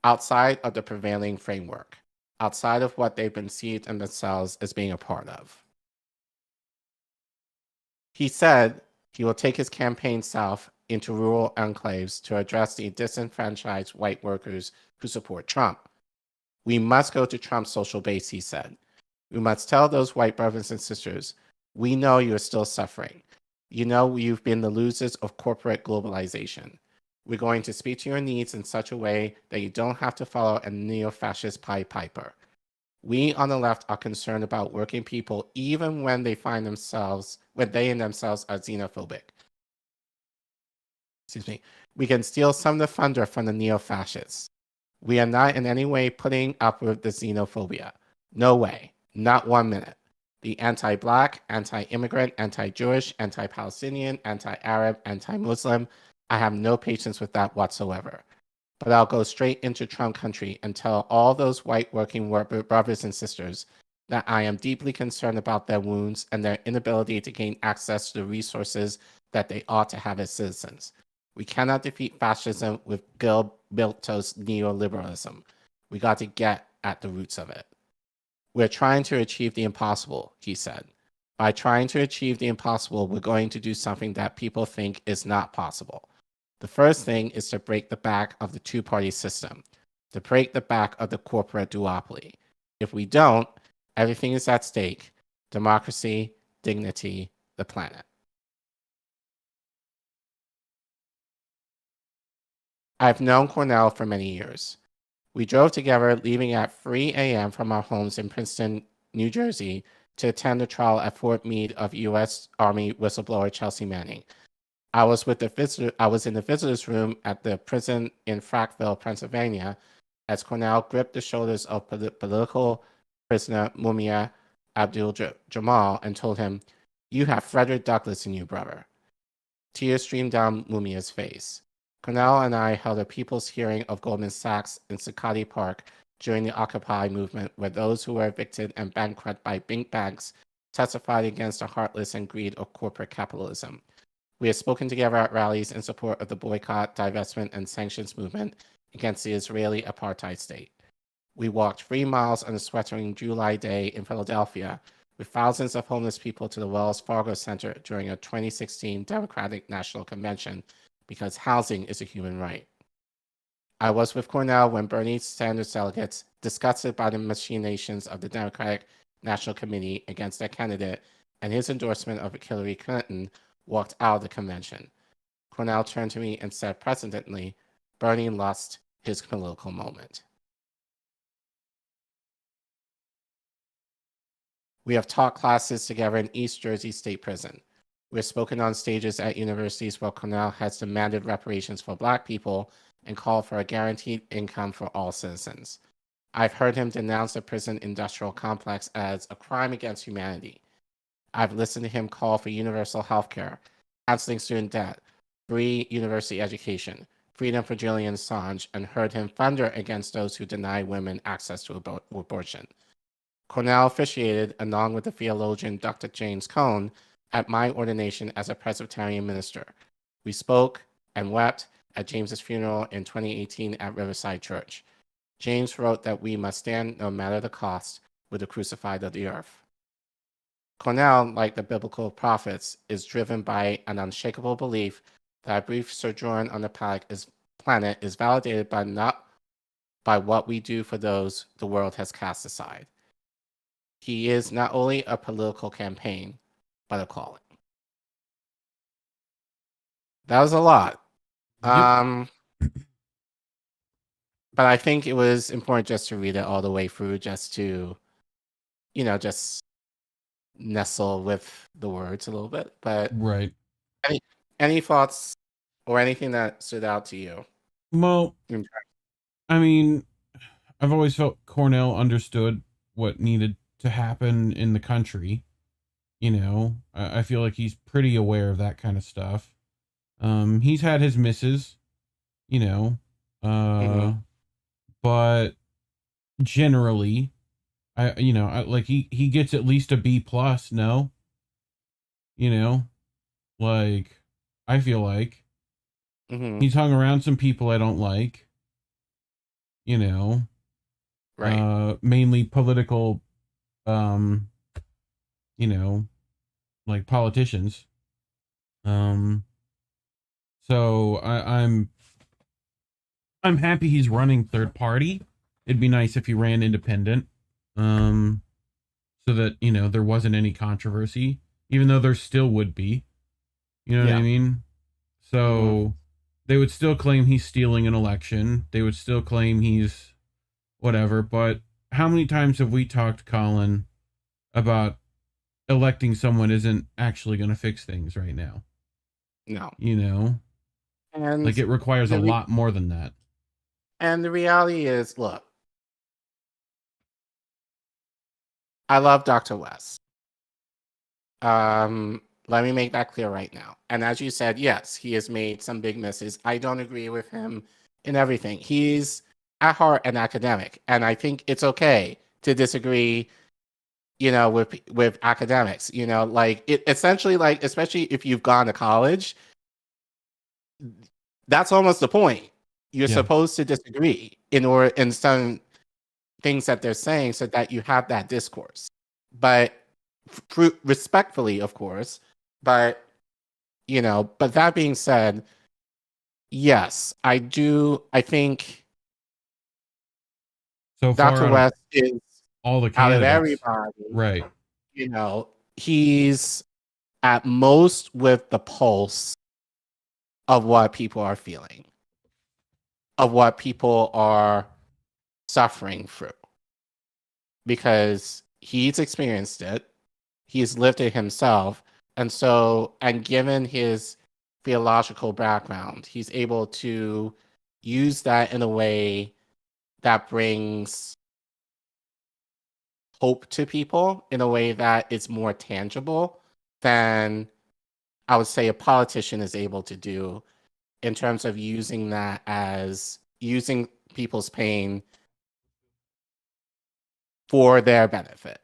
outside of the prevailing framework, outside of what they've conceived in themselves as being a part of. He said he will take his campaign south into rural enclaves to address the disenfranchised white workers who support Trump. We must go to Trump's social base, he said. We must tell those white brothers and sisters, we know you're still suffering. You know you've been the losers of corporate globalization. We're going to speak to your needs in such a way that you don't have to follow a neo-fascist Pied Piper. We on the left are concerned about working people even when they in themselves are xenophobic. Excuse me. We can steal some of the thunder from the neo-fascists. We are not in any way putting up with the xenophobia. No way. Not 1 minute. The anti-Black, anti-immigrant, anti-Jewish, anti-Palestinian, anti-Arab, anti-Muslim, I have no patience with that whatsoever. But I'll go straight into Trump country and tell all those white working brothers and sisters that I am deeply concerned about their wounds and their inability to gain access to the resources that they ought to have as citizens. We cannot defeat fascism with milquetoast neoliberalism. We got to get at the roots of it. We're trying to achieve the impossible, he said. By trying to achieve the impossible, we're going to do something that people think is not possible. The first thing is to break the back of the two-party system, to break the back of the corporate duopoly. If we don't, everything is at stake: democracy, dignity, the planet. I've known Cornel for many years. We drove together, leaving at 3 a.m. from our homes in Princeton, New Jersey, to attend the trial at Fort Meade of U.S. Army whistleblower Chelsea Manning. I was in the visitors' room at the prison in Frackville, Pennsylvania, as Cornel gripped the shoulders of political prisoner Mumia Abdul-Jamal and told him, "You have Frederick Douglass in you, brother." Tears streamed down Mumia's face. Cornel and I held a people's hearing of Goldman Sachs in Zuccotti Park during the Occupy movement, where those who were evicted and bankrupt by big banks testified against the heartless and greed of corporate capitalism. We have spoken together at rallies in support of the boycott, divestment, and sanctions movement against the Israeli apartheid state. We walked 3 miles on a sweltering July day in Philadelphia with thousands of homeless people to the Wells Fargo Center during a 2016 Democratic National Convention because housing is a human right. I was with Cornel when Bernie Sanders delegates, disgusted by the machinations of the Democratic National Committee against their candidate and his endorsement of Hillary Clinton, walked out of the convention. Cornel turned to me and said presently, Bernie lost his political moment. We have taught classes together in East Jersey State Prison. We have spoken on stages at universities where Cornel has demanded reparations for Black people and called for a guaranteed income for all citizens. I've heard him denounce the prison industrial complex as a crime against humanity. I've listened to him call for universal health care, canceling student debt, free university education, freedom for Julian Assange, and heard him thunder against those who deny women access to abortion. Cornel officiated, along with the theologian Dr. James Cone, at my ordination as a Presbyterian minister. We spoke and wept at James's funeral in 2018 at Riverside Church. James wrote that we must stand no matter the cost with the crucified of the earth. Cornel, like the biblical prophets, is driven by an unshakable belief that a brief sojourn on the planet is validated by not by what we do for those the world has cast aside. He is not only a political campaign, but a calling. That was a lot. But I think it was important just to read it all the way through, just to, just nestle with the words a little bit. But right. Any thoughts or anything that stood out to you? Well, I mean, I've always felt Cornel understood what needed to happen in the country. I feel like he's pretty aware of that kind of stuff. He's had his misses, but generally, like he gets at least a B plus. No, like I feel like he's hung around some people I don't like. Right. Mainly political, like politicians. So I'm happy he's running third party. It'd be nice if he ran independent. So that, there wasn't any controversy, even though there still would be. You know what I mean? So they would still claim he's stealing an election. They would still claim he's whatever. But how many times have we talked, Collin, about electing someone isn't actually going to fix things right now? No. And like it requires a lot more than that. And the reality is, look, I love Dr. West. Let me make that clear right now. And as you said, yes, he has made some big misses. I don't agree with him in everything. He's at heart an academic, and I think it's okay to disagree, with academics. Like it essentially, like especially if you've gone to college, that's almost the point. You're supposed to disagree in some things that they're saying, so that you have that discourse, but respectfully, of course. But but that being said, yes, I do. I think so Dr. West is all the out of candidates, everybody, right? He's at most with the pulse of what people are feeling, of what people are suffering through, because he's experienced it, he's lived it himself, and given his theological background, he's able to use that in a way that brings hope to people, in a way that is more tangible than I would say a politician is able to do, in terms of using that as using people's pain for their benefit,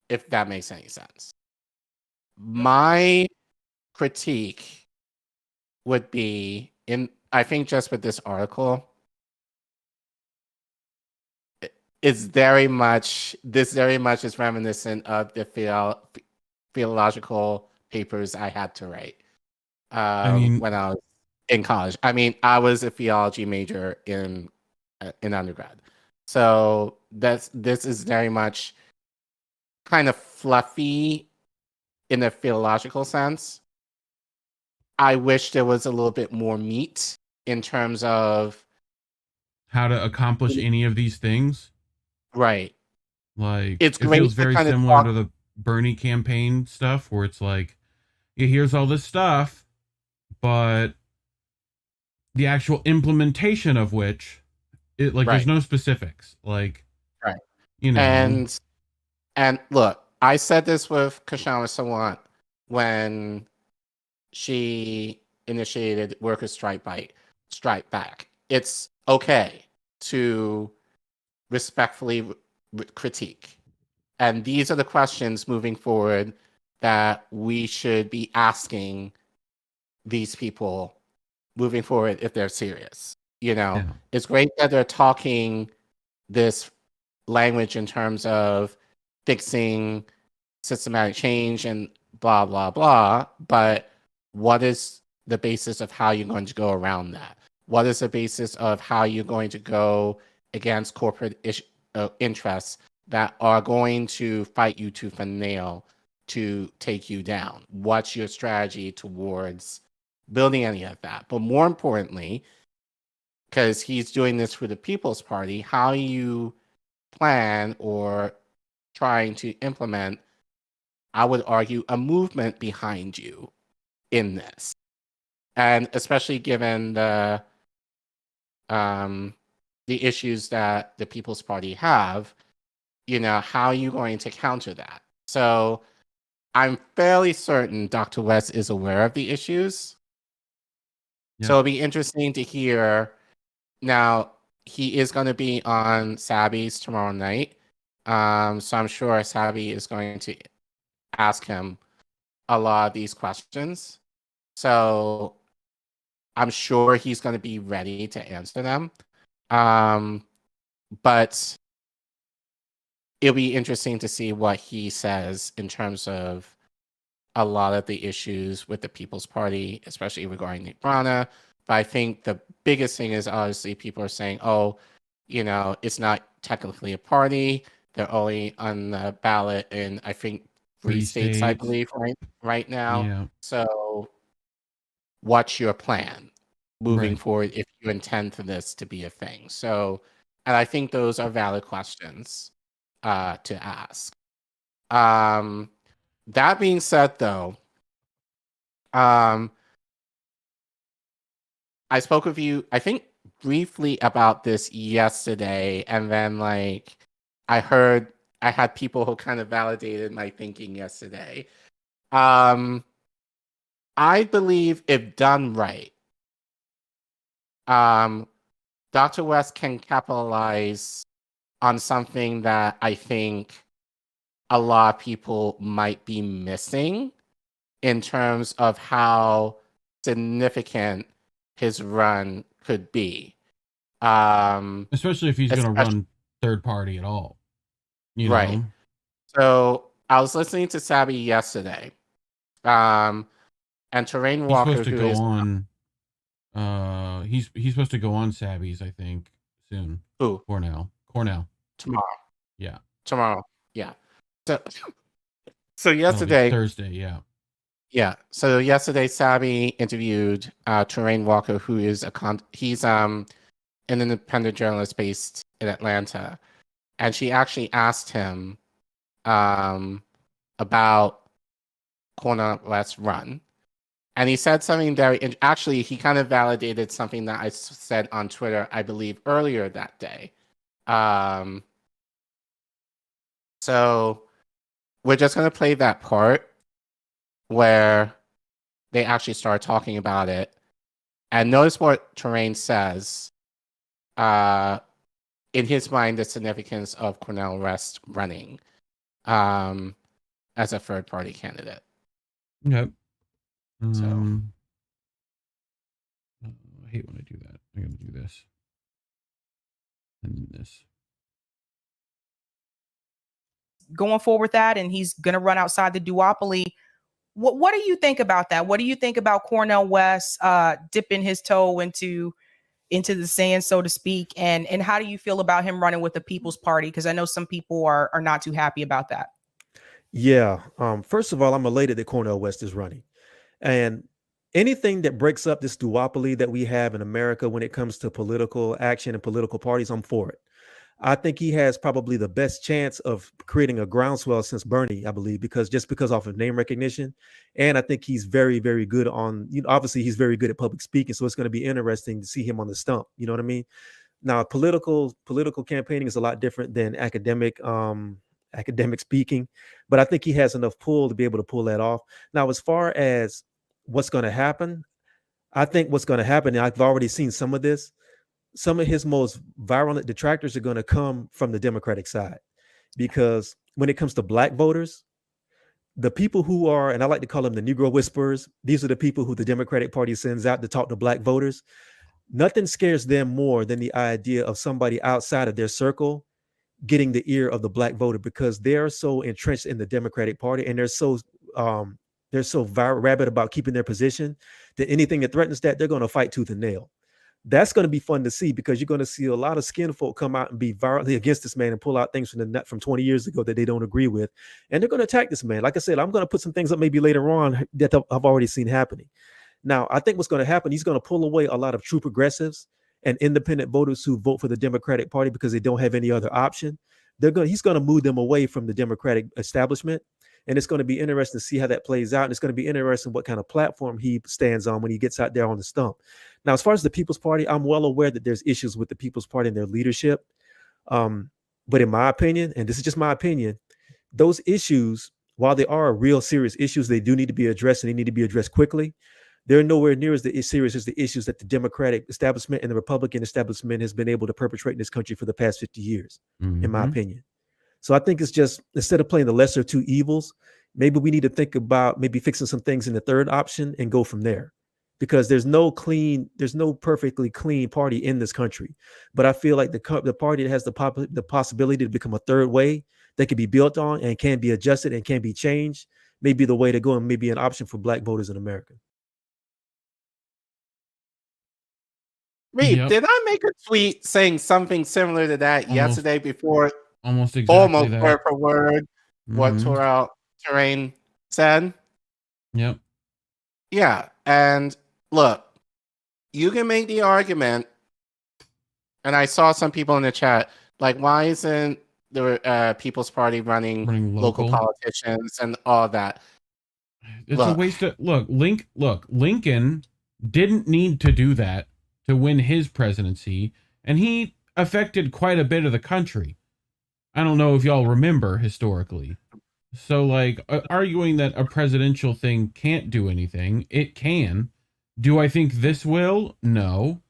if that makes any sense. My critique would be I think just with this article is very much is reminiscent of the theological papers I had to write when I was in college. I mean, I was a theology major in undergrad, so this is very much kind of fluffy in a theological sense. I wish there was a little bit more meat in terms of how to accomplish any of these things. Right. Like, it feels very similar to the Bernie campaign stuff, where it's like, yeah, here's all this stuff, but the actual implementation of which, there's no specifics. Like, right. You know. And look, I said this with Kashana Sawant when she initiated workers' strike back. It's okay to respectfully critique. And these are the questions moving forward that we should be asking these people moving forward if they're serious. It's great that they're talking this language in terms of fixing systematic change and blah, blah, blah. But what is the basis of how you're going to go around that? What is the basis of how you're going to go against corporate interests that are going to fight you tooth and nail to take you down? What's your strategy towards building any of that? But more importantly, because he's doing this for the People's Party, how you plan or trying to implement, I would argue, a movement behind you in this. And especially given the issues that the People's Party have, how are you going to counter that? So I'm fairly certain Dr. West is aware of the issues. Yeah. So it'll be interesting to hear. Now, he is going to be on Sabby's tomorrow night. So I'm sure Sabby is going to ask him a lot of these questions. So I'm sure he's going to be ready to answer them. But it'll be interesting to see what he says in terms of a lot of the issues with the People's Party, especially regarding Nick Brana. But I think the biggest thing is obviously people are saying, it's not technically a party. They're only on the ballot in, I think, 3 states, I believe, right now. Yeah. So what's your plan moving forward if you intend for this to be a thing? So, and I think those are valid questions to ask. That being said, though, I spoke with you, I think, briefly about this yesterday, and then I had people who kind of validated my thinking yesterday. I believe if done right, Dr. West can capitalize on something that I think a lot of people might be missing in terms of how significant his run could be. Especially if he's going to run third party at all. Right. So I was listening to Sabby yesterday. And Terrain Walker, he's supposed to go on. He's supposed to go on Sabby's, I think, soon. Who? Cornel. Tomorrow. Yeah. Tomorrow. Yeah. So yesterday, Thursday. Yeah. Yeah. So yesterday, Sabby interviewed Terrain Walker, who is he's an independent journalist based in Atlanta, and she actually asked him about Cornel West's run, and he said something actually he kind of validated something that I said on Twitter, I believe, earlier that day. So we're just going to play that part where they actually start talking about it. And notice what Terrain says. In his mind, the significance of Cornel West running as a third-party candidate. Yep. I hate when I do that. I gotta do this. And this. Going forward with that, and he's going to run outside the duopoly. What do you think about that? What do you think about Cornel West dipping his toe into the sand, so to speak? And how do you feel about him running with the People's Party? Because I know some people are not too happy about that. Yeah. First of all, I'm elated that Cornel West is running. And anything that breaks up this duopoly that we have in America when it comes to political action and political parties, I'm for it. I think he has probably the best chance of creating a groundswell since Bernie, I believe, because off of name recognition. And I think he's very, very good on, obviously he's very good at public speaking. So it's going to be interesting to see him on the stump. You know what I mean? Now, political campaigning is a lot different than academic speaking, but I think he has enough pull to be able to pull that off. Now, as far as what's going to happen, I think what's going to happen, and I've already seen some of this, some of his most virulent detractors are going to come from the Democratic side, because when it comes to Black voters, the people who are, and I like to call them the Negro whisperers, these are the people who the Democratic Party sends out to talk to Black voters. Nothing scares them more than the idea of somebody outside of their circle getting the ear of the Black voter, because they're so entrenched in the Democratic Party, and they're so rabid about keeping their position that anything that threatens that, they're going to fight tooth and nail. That's going to be fun to see, because you're going to see a lot of skin folk come out and be virally against this man and pull out things from 20 years ago that they don't agree with. And they're going to attack this man. Like I said, I'm going to put some things up maybe later on that I've already seen happening. Now, I think what's going to happen, he's going to pull away a lot of true progressives and independent voters who vote for the Democratic Party because they don't have any other option. He's going to move them away from the Democratic establishment. And it's going to be interesting to see how that plays out. And it's going to be interesting what kind of platform he stands on when he gets out there on the stump. Now, as far as the People's Party, I'm well aware that there's issues with the People's Party and their leadership. But in my opinion, and this is just my opinion, those issues, while they are real serious issues, they do need to be addressed, and they need to be addressed quickly. They're nowhere near as serious as the issues that the Democratic establishment and the Republican establishment has been able to perpetrate in this country for the past 50 years, in my opinion. So I think it's just, instead of playing the lesser of two evils, maybe we need to think about maybe fixing some things in the third option and go from there. Because there's no perfectly clean party in this country. But I feel like the party that has the possibility to become a third way that can be built on and can be adjusted and can be changed may be the way to go, and maybe an option for Black voters in America. Reef, did I make a tweet saying something similar to that yesterday before? Almost exactly that. Word for word what Terrain said. Yep. Yeah, and look, you can make the argument, and I saw some people in the chat, like, why isn't the People's Party running local politicians and all that? It's a waste of Lincoln didn't need to do that to win his presidency, and he affected quite a bit of the country. I don't know if y'all remember historically. So, like, arguing that a presidential thing can't do anything, it can. Do I think this will? No.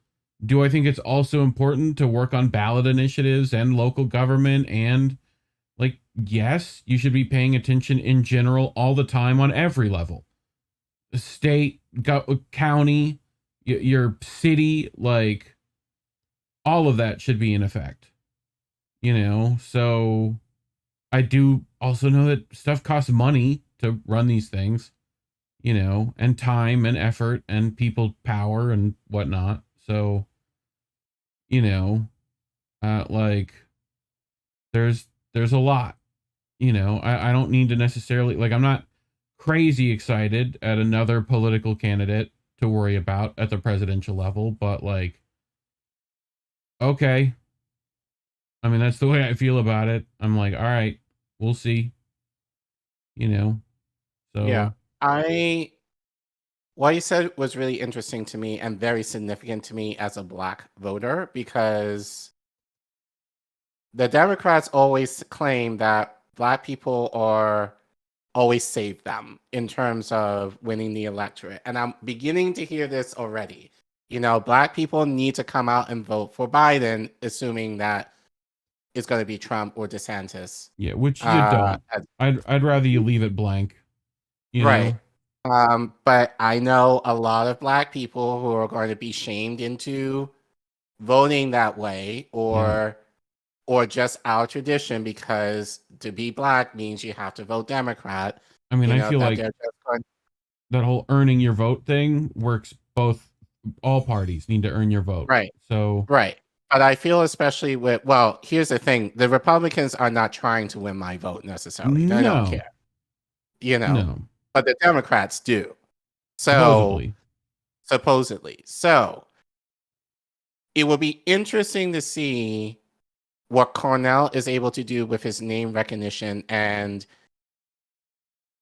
Do I think it's also important to work on ballot initiatives and local government? And, like, yes, you should be paying attention in general all the time on every level. State, county, your city, like, all of that should be in effect. So I do also know that stuff costs money to run these things, and time and effort and people power and whatnot. So, like, there's a lot, I don't need to necessarily, like, I'm not crazy excited at another political candidate to worry about at the presidential level, but, like, okay. I mean, that's the way I feel about it. I'm like, all right, we'll see. So yeah, what you said was really interesting to me and very significant to me as a Black voter, because the Democrats always claim that Black people always save them in terms of winning the electorate. And I'm beginning to hear this already. Black people need to come out and vote for Biden, assuming that it's going to be Trump or DeSantis. Yeah, which you don't. I'd rather you leave it blank. Right. Know? But I know a lot of Black people who are going to be shamed into voting that way, or just our tradition, because to be Black means you have to vote Democrat. I mean, I feel that like they're just going, that whole earning your vote thing works both. All parties need to earn your vote. right. So Right. But I feel especially with, well, here's the thing. The Republicans are not trying to win my vote necessarily. They don't care. No. But the Democrats do. So supposedly. So it will be interesting to see what Cornel is able to do with his name recognition. And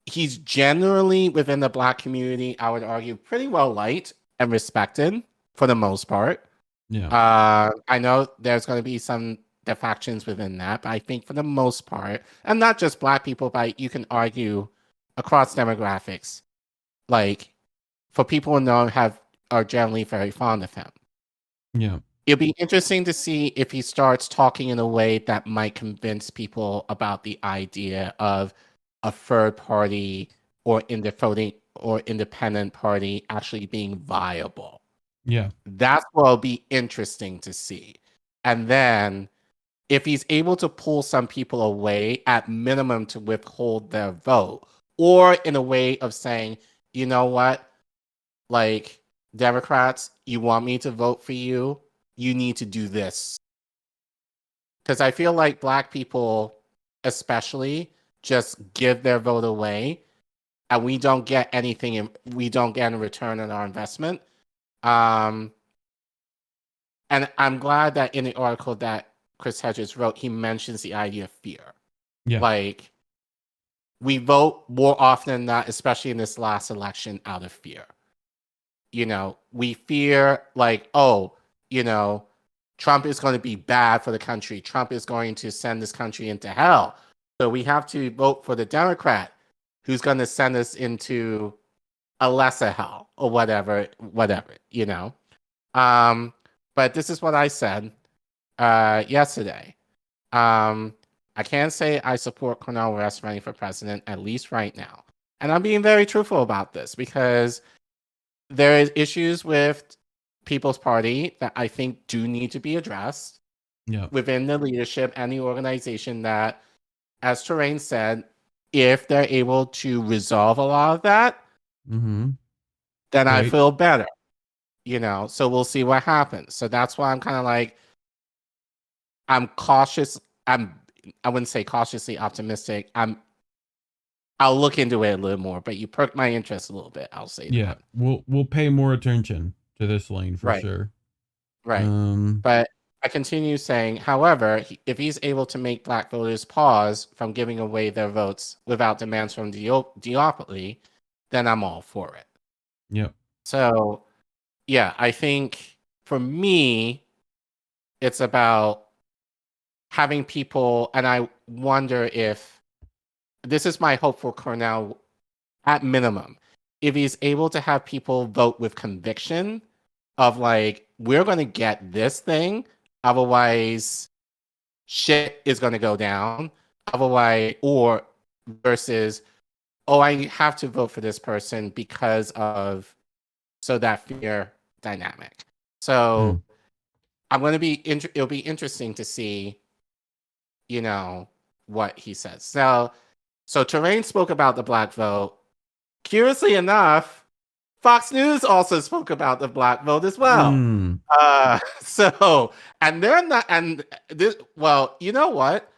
he's generally within the Black community, I would argue, pretty well liked and respected for the most part. Yeah. I know there's going to be some defections within that, but I think for the most part, and not just Black people, but you can argue across demographics, like for people who know are generally very fond of him. Yeah. It'll be interesting to see if he starts talking in a way that might convince people about the idea of a third party or independent party actually being viable. Yeah. That's what'll be interesting to see. And then if he's able to pull some people away at minimum to withhold their vote, or in a way of saying, you know what, like, Democrats, you want me to vote for you, you need to do this. Because I feel like Black people especially just give their vote away and we don't get anything, we don't get a return on our investment. And I'm glad that in the article that Chris Hedges wrote, he mentions the idea of fear. Yeah. Like, we vote more often than not, especially in this last election, out of fear. We fear, like, Trump is going to be bad for the country. Trump is going to send this country into hell. So we have to vote for the Democrat who's going to send us into a lesser hell or whatever. But this is what I said yesterday. I can't say I support Cornel West running for president, at least right now. And I'm being very truthful about this because there is issues with People's Party that I think do need to be addressed within the leadership and the organization that, as Terrain said, if they're able to resolve a lot of that, then I feel better. So we'll see what happens. So that's why I'm kind of like, I'm cautious. I wouldn't say cautiously optimistic. I'll look into it a little more, but you perked my interest a little bit. I'll say that. We'll pay more attention to this lane for sure. Right. But I continue saying, however, if he's able to make Black voters pause from giving away their votes without demands from duopoly, then I'm all for it. Yep. So, yeah, I think for me, it's about having people, and I wonder if this is my hope for Cornel at minimum, if he's able to have people vote with conviction of like, we're going to get this thing, otherwise shit is going to go down, otherwise, or versus, oh, I have to vote for this person because of, so that fear dynamic. So I'm going to be, it'll be interesting to see, what he says. So Terrain spoke about the Black vote. Curiously enough, Fox News also spoke about the Black vote as well. And they're not, and this, well, you know what?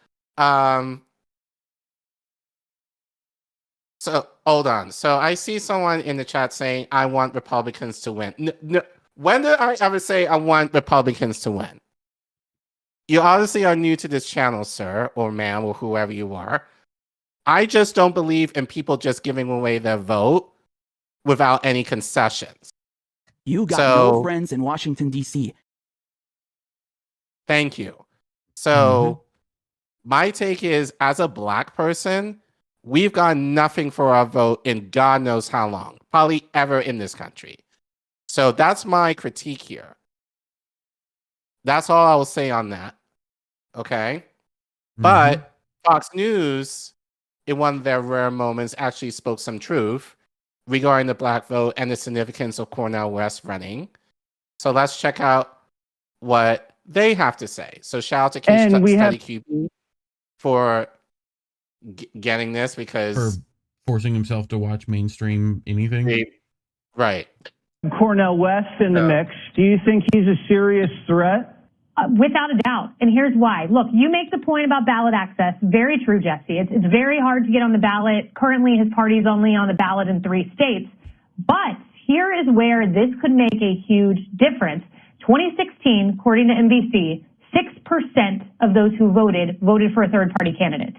So hold on. So I see someone in the chat saying, I want Republicans to win. No, when did I ever say I want Republicans to win? You obviously are new to this channel, sir, or ma'am, or whoever you are. I just don't believe in people just giving away their vote without any concessions. You got no friends in Washington, D.C. Thank you. So my take is, as a Black person, we've got nothing for our vote in God knows how long, probably ever in this country. So that's my critique here. That's all I will say on that. Okay? But Fox News, in one of their rare moments, actually spoke some truth regarding the black vote and the significance of Cornel West running. So let's check out what they have to say. So shout out to Case Study QB for getting this because for forcing himself to watch mainstream anything. Right. Cornel West in the mix. Do you think he's a serious threat? Without a doubt. And here's why. Look, you make the point about ballot access. Very true, Jesse. It's very hard to get on the ballot. Currently, his party's only on the ballot in 3 states. But here is where this could make a huge difference. 2016, according to NBC, 6% of those who voted for a third-party candidate.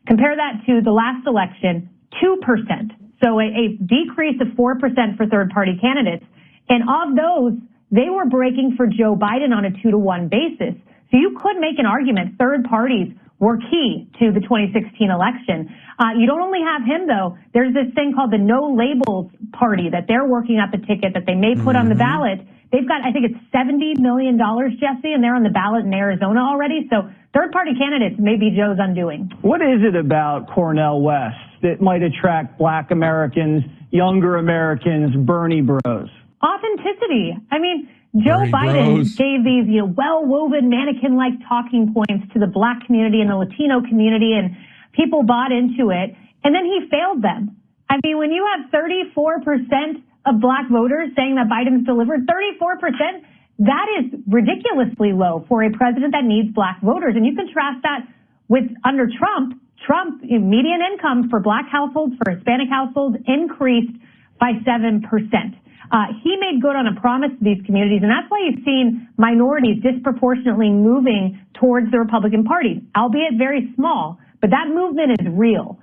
Compare that to the last election, 2%. So a decrease of 4% for third-party candidates. And of those, they were breaking for Joe Biden on a 2-to-1 basis. So you could make an argument third parties were key to the 2016 election. You don't only have him, though. There's this thing called the No Labels Party that they're working up a ticket that they may put on the ballot. They've got, I think it's $70 million, Jesse, and they're on the ballot in Arizona already. So third-party candidates may be Joe's undoing. What is it about Cornel West that might attract Black Americans, younger Americans, Bernie bros? Authenticity. I mean, Joe Biden gave these, well-woven mannequin-like talking points to the Black community and the Latino community, and people bought into it. And then he failed them. I mean, when you have 34% of Black voters saying that Biden's delivered, 34%, that is ridiculously low for a president that needs Black voters. And you contrast that with under Trump, median income for Black households, for Hispanic households increased by 7%. He made good on a promise to these communities, and that's why you've seen minorities disproportionately moving towards the Republican Party, albeit very small, but that movement is real.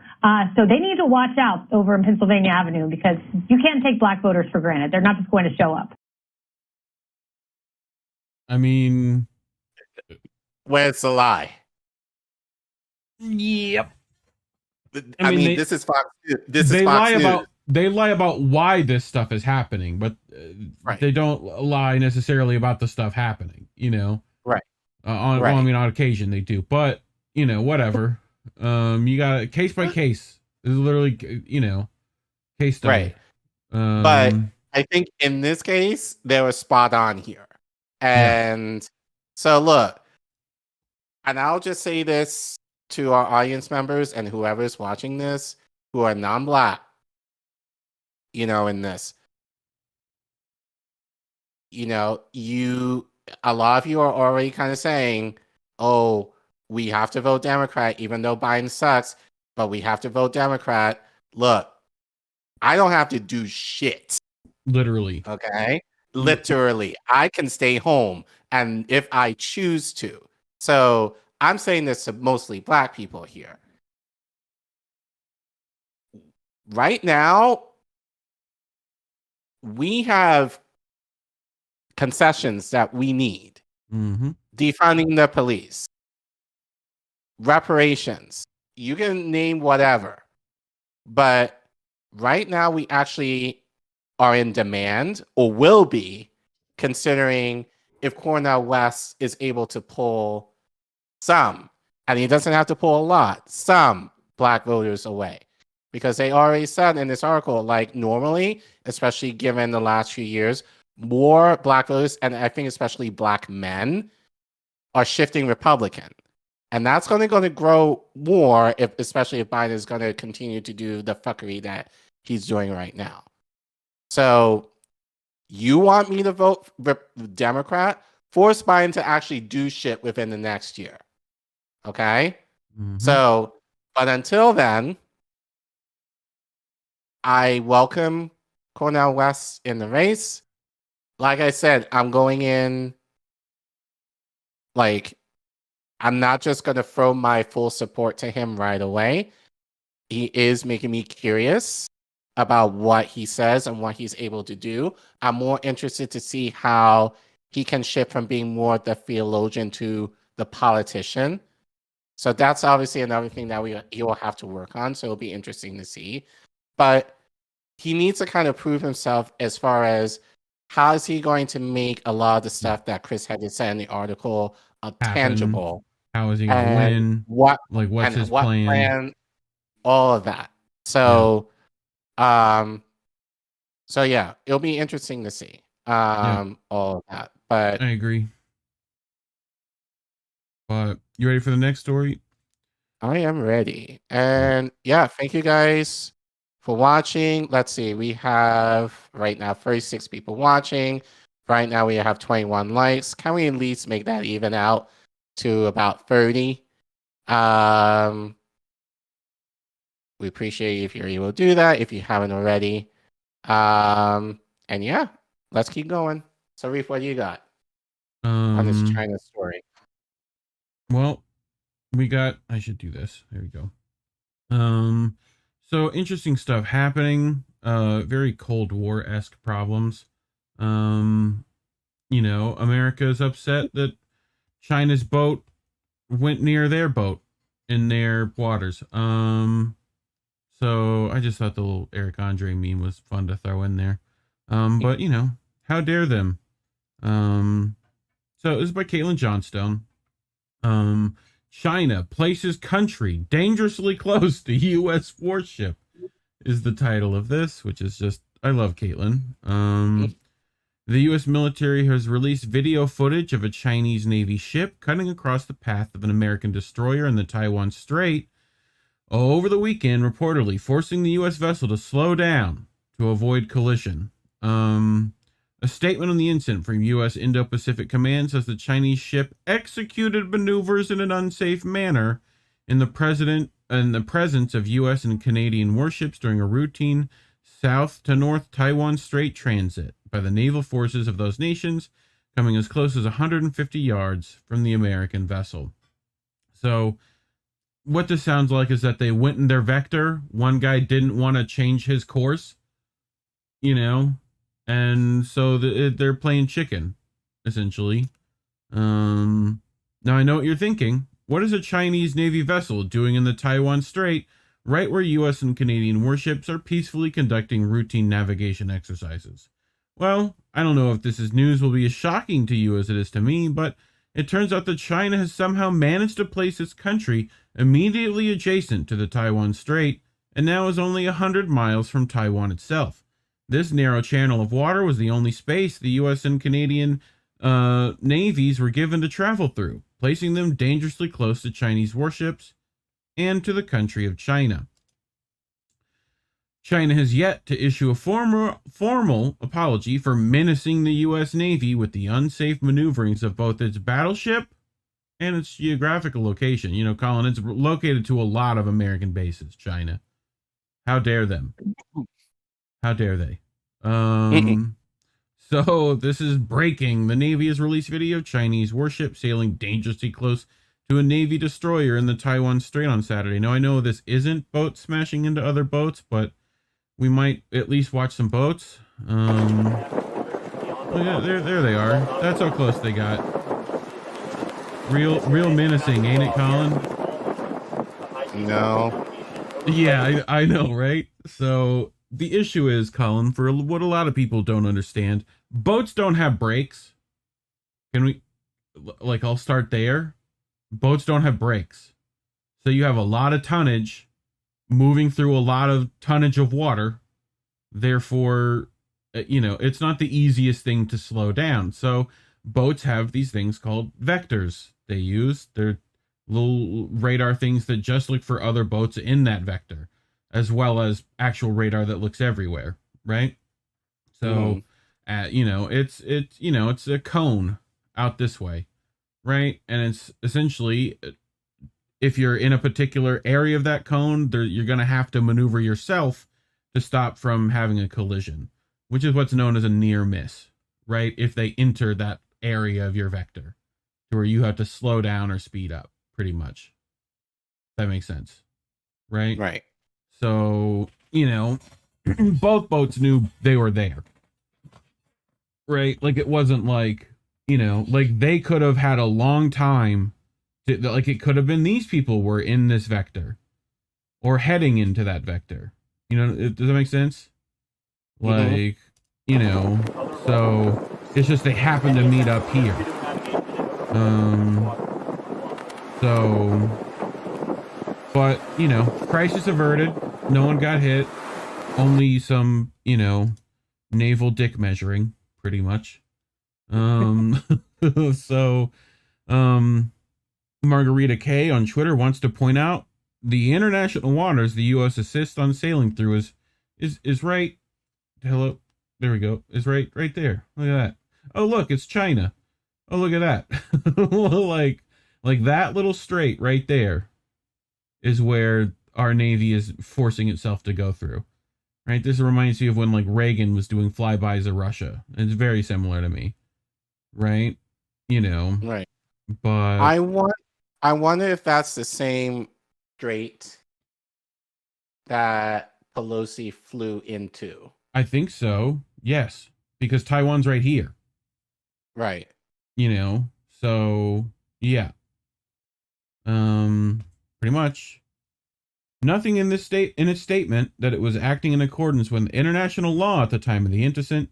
So they need to watch out over in Pennsylvania Avenue because you can't take Black voters for granted. They're not just going to show up. I mean, where's the lie? Yep. I mean, this is Fox. This is Fox News. They lie about why this stuff is happening, but they don't lie necessarily about the stuff happening, Right. On occasion they do, but whatever. You got case by case. This is literally, case study. Right. But I think in this case, they were spot on here. And so look, and I'll just say this to our audience members and whoever's watching this who are non-Black, in this, a lot of you are already kind of saying, oh, we have to vote Democrat, even though Biden sucks, but we have to vote Democrat. Look, I don't have to do shit. Literally. Okay? Literally. I can stay home, and if I choose to. So I'm saying this to mostly Black people here. Right now, we have concessions that we need. Defunding the police. Reparations. You can name whatever. But right now we actually are in demand, or will be, considering if Cornel West is able to pull some, and he doesn't have to pull a lot, some Black voters away. Because they already said in this article, like normally, especially given the last few years, more Black voters, and I think especially Black men, are shifting Republican. And that's going to grow more, especially if Biden is going to continue to do the fuckery that he's doing right now. So you want me to vote Democrat? Force Biden to actually do shit within the next year. Okay? So, but until then, I welcome Cornel West in the race. Like I said, I'm going in, I'm not just going to throw my full support to him right away. He is making me curious about what he says and what he's able to do. I'm more interested to see how he can shift from being more the theologian to the politician. So that's obviously another thing that he will have to work on. So it'll be interesting to see. But he needs to kind of prove himself as far as how is he going to make a lot of the stuff that Chris had to say in the article tangible. How is he going to win? What's his plan? All of that. So, So yeah, it'll be interesting to see all of that. But I agree. But you ready for the next story? I am ready. And yeah, thank you guys for watching. Let's see, we have right now 36 people watching. Right now we have 21 likes. Can we at least make that even out to about 30? We appreciate you if you're able to do that, if you haven't already. And yeah, let's keep going. So Reef, what do you got on this China story? Well, I should do this. There we go. So interesting stuff happening. Very Cold War-esque problems. America's upset that China's boat went near their boat in their waters. So I just thought the little Eric Andre meme was fun to throw in there. But how dare them? So this is by Caitlin Johnstone. China places country dangerously close to U.S. warship is the title of this, which is just, I love Caitlin. The U.S. military has released video footage of a Chinese Navy ship cutting across the path of an American destroyer in the Taiwan Strait over the weekend, reportedly forcing the U.S. vessel to slow down to avoid collision. A statement on the incident from U.S. Indo-Pacific Command says the Chinese ship executed maneuvers in an unsafe manner in the presence of U.S. and Canadian warships during a routine south to north Taiwan Strait transit by the naval forces of those nations, coming as close as 150 yards from the American vessel. So what this sounds like is that they went in their vector. One guy didn't want to change his course, and so they're playing chicken, essentially. Now I know what you're thinking. What is a Chinese Navy vessel doing in the Taiwan Strait, right where U.S. and Canadian warships are peacefully conducting routine navigation exercises? Well, I don't know if this news will be as shocking to you as it is to me, but it turns out that China has somehow managed to place its country immediately adjacent to the Taiwan Strait, and now is only 100 miles from Taiwan itself. This narrow channel of water was the only space the U.S. and Canadian navies were given to travel through, placing them dangerously close to Chinese warships and to the country of China. China has yet to issue a formal apology for menacing the U.S. Navy with the unsafe maneuverings of both its battleship and its geographical location. Collin, it's located to a lot of American bases, China. How dare them? How dare they? So this is breaking. The Navy has released video of Chinese warship sailing dangerously close to a Navy destroyer in the Taiwan Strait on Saturday. Now, I know this isn't boats smashing into other boats, but we might at least watch some boats. Oh yeah, there they are. That's how close they got. Real menacing, ain't it, Collin? No. Yeah, I know, right? So the issue is, Collin, for what a lot of people don't understand, boats don't have brakes. I'll start there. Boats don't have brakes. So you have a lot of tonnage moving through a lot of tonnage of water. Therefore, it's not the easiest thing to slow down. So boats have these things called vectors they use. They're little radar things that just look for other boats in that vector, as well as actual radar that looks everywhere, right? So, it's a cone out this way, right? And it's essentially, if you're in a particular area of that cone, you're going to have to maneuver yourself to stop from having a collision, which is what's known as a near miss, right? If they enter that area of your vector to where you have to slow down or speed up, pretty much. That makes sense, right? Right. So, both boats knew they were there, right? Like, it wasn't like, like they could have had a long time like it could have been these people were in this vector or heading into that vector. Does that make sense? Like, so it's just they happen to meet up here. But, crisis averted. No one got hit. Only some, naval dick measuring, pretty much. So, Margarita K on Twitter wants to point out the international waters the U.S. assists on sailing through is right. Hello, there we go. Is right there. Look at that. Oh, look, it's China. Oh, look at that. like that little strait right there is where our Navy is forcing itself to go through. Right? This reminds me of when like Reagan was doing flybys of Russia. It's very similar to me. Right? You know. Right. But I wonder if that's the same strait that Pelosi flew into. I think so. Yes, because Taiwan's right here. Right. You know. So, yeah. Pretty much. Nothing in its statement that it was acting in accordance with international law at the time of the incident.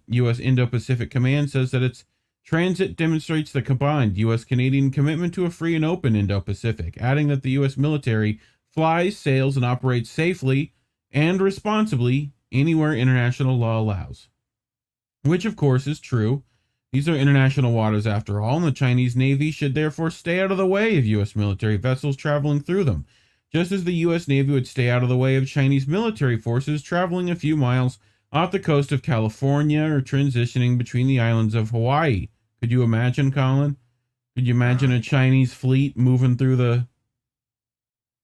U.S. Indo-Pacific Command says that its transit demonstrates the combined U.S.-Canadian commitment to a free and open Indo-Pacific, adding that the U.S. military flies, sails, and operates safely and responsibly anywhere international law allows. Which, of course, is true. These are international waters after all, and the Chinese Navy should therefore stay out of the way of U.S. military vessels traveling through them, just as the U.S. Navy would stay out of the way of Chinese military forces traveling a few miles off the coast of California or transitioning between the islands of Hawaii. Could you imagine, Collin? Could you imagine a Chinese fleet moving through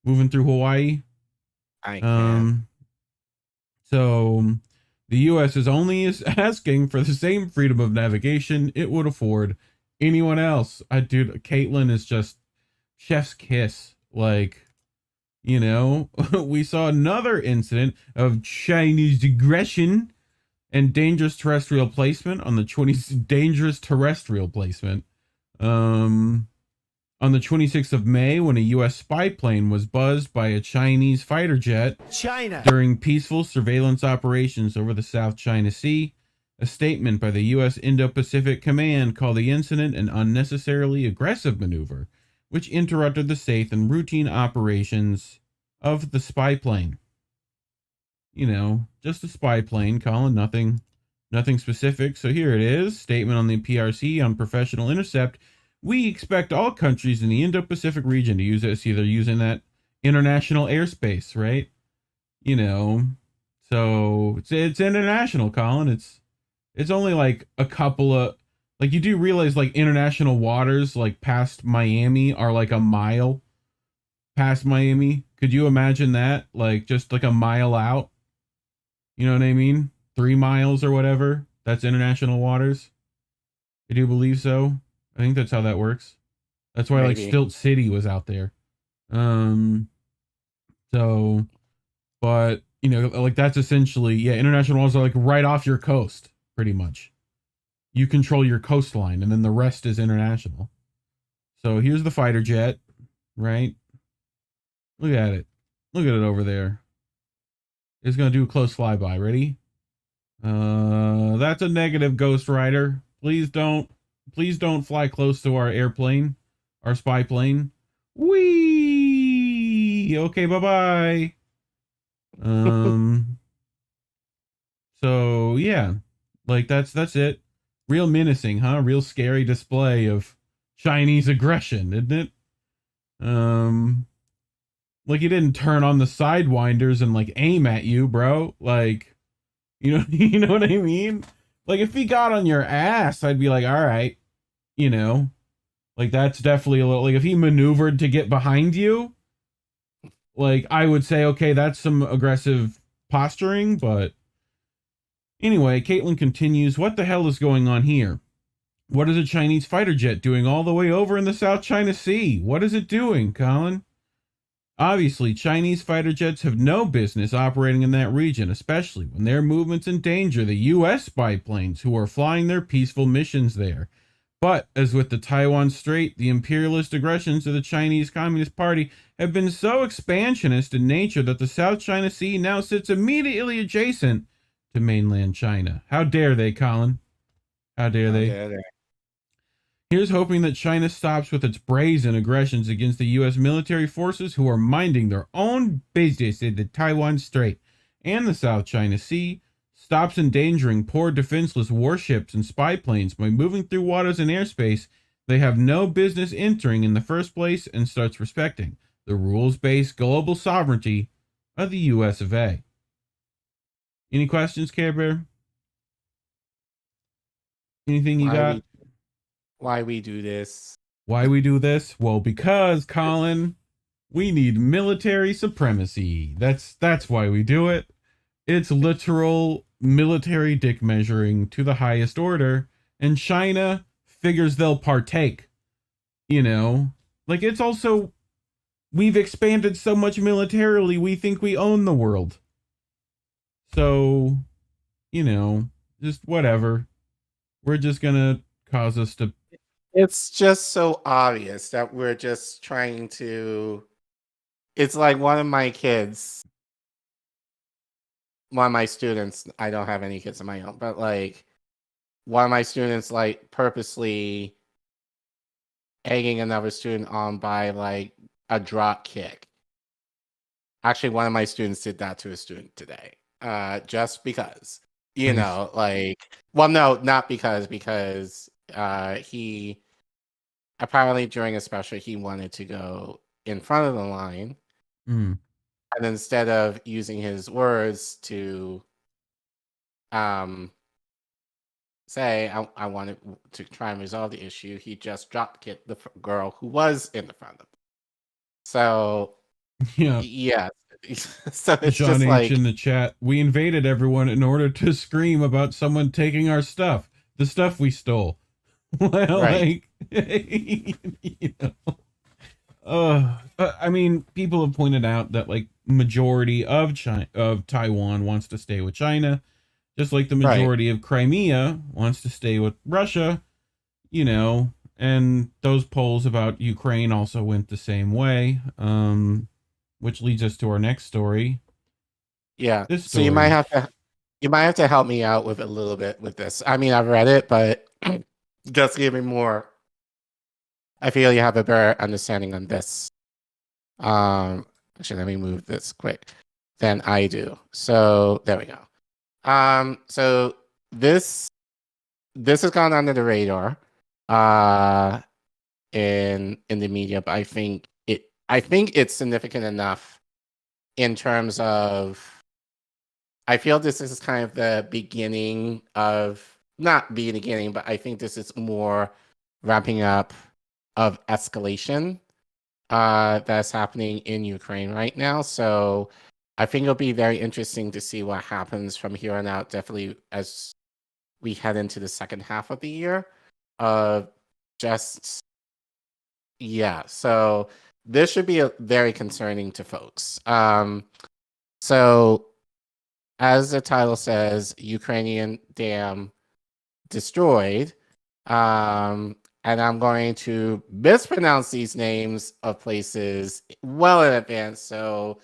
Hawaii? I can. So the U.S. is only asking for the same freedom of navigation it would afford anyone else. Dude, Caitlin is just chef's kiss. Like, you know, we saw another incident of Chinese aggression and dangerous terrestrial placement on the 26th of May, when a U.S. spy plane was buzzed by a Chinese fighter jet during peaceful surveillance operations over the South China Sea. A statement by the U.S. Indo-Pacific Command called the incident an unnecessarily aggressive maneuver, which interrupted the safe and routine operations of the spy plane. You know, just a spy plane, Collin, nothing specific. So here it is, statement on the PRC on professional intercept. We expect all countries in the Indo-Pacific region to use it, either using that international airspace, right? You know, so it's international, Collin. It's only like a couple of, like, you do realize like international waters like past Miami are like a mile past Miami. Could you imagine that? Like just like a mile out? You know what I mean? 3 miles or whatever. That's international waters. I do believe so. I think that's how that works. That's why like Stilt City was out there. So, but you know, like that's essentially, yeah, international waters are like right off your coast, pretty much. You control your coastline, and then the rest is international. So here's the fighter jet, right? Look at it. Look at it over there. It's going to do a close flyby. Ready? That's a negative, Ghost Rider. Please don't fly close to our airplane, our spy plane. Whee! Okay, bye-bye. So yeah, like that's it. Real menacing, huh? Real scary display of Chinese aggression, isn't it? Like he didn't turn on the sidewinders and like aim at you, bro. Like, you know what I mean? Like if he got on your ass, I'd be like, all right, you know, like that's definitely a little, like if he maneuvered to get behind you, like I would say, okay, that's some aggressive posturing. But anyway, Caitlin continues, what the hell is going on here? What is a Chinese fighter jet doing all the way over in the South China Sea? What is it doing, Collin? Obviously, Chinese fighter jets have no business operating in that region, especially when their movements endanger the U.S. spy planes who are flying their peaceful missions there. But, as with the Taiwan Strait, the imperialist aggressions of the Chinese Communist Party have been so expansionist in nature that the South China Sea now sits immediately adjacent to mainland China. How dare they, Collin? How dare they? Here's hoping that China stops with its brazen aggressions against the U.S. military forces who are minding their own business in the Taiwan Strait and the South China Sea, stops endangering poor defenseless warships and spy planes by moving through waters and airspace they have no business entering in the first place, and starts respecting the rules-based global sovereignty of the US of A. Any questions, Care Bear? Anything you got? Why we do this? Why we do this? Well, because, Collin, we need military supremacy. That's why we do it. It's literal military dick measuring to the highest order, and China figures they'll partake. You know, like, it's also, we've expanded so much militarily, we think we own the world. So, you know, just whatever. We're just gonna cause us to. It's just so obvious that we're just trying to. It's like one of my students, I don't have any kids of my own, but like one of my students, like, purposely egging another student on by like a drop kick. Actually, one of my students did that to a student today. Just because, you know, like, well, no, not because he apparently during a special, he wanted to go in front of the line. Mm. And instead of using his words to say, I wanted to try and resolve the issue, he just drop kicked the girl who was in the front of him. So, yeah. So it's John just H. like, in the chat, we invaded everyone in order to scream about someone taking our stuff. The stuff we stole. Well, Right. like, you know. I mean, people have pointed out that, like, majority of Taiwan wants to stay with China, just like the majority of Crimea wants to stay with Russia, you know, and those polls about Ukraine also went the same way, which leads us to our next story. yeah. This So you might have to help me out with a little bit with this. I mean, I've read it, but just give me more. I feel you have a better understanding on this. Actually, let me move this quick than I do. So there we go. So this has gone under the radar in the media, but I think it's significant enough in terms of, I feel this is kind of the beginning of, not beginning, but I think this is more ramping up of escalation that's happening in Ukraine right now. So I think it'll be very interesting to see what happens from here on out, definitely as we head into the second half of the year. So this should be very concerning to folks. So as the title says, Ukrainian dam destroyed. And I'm going to mispronounce these names of places well in advance, so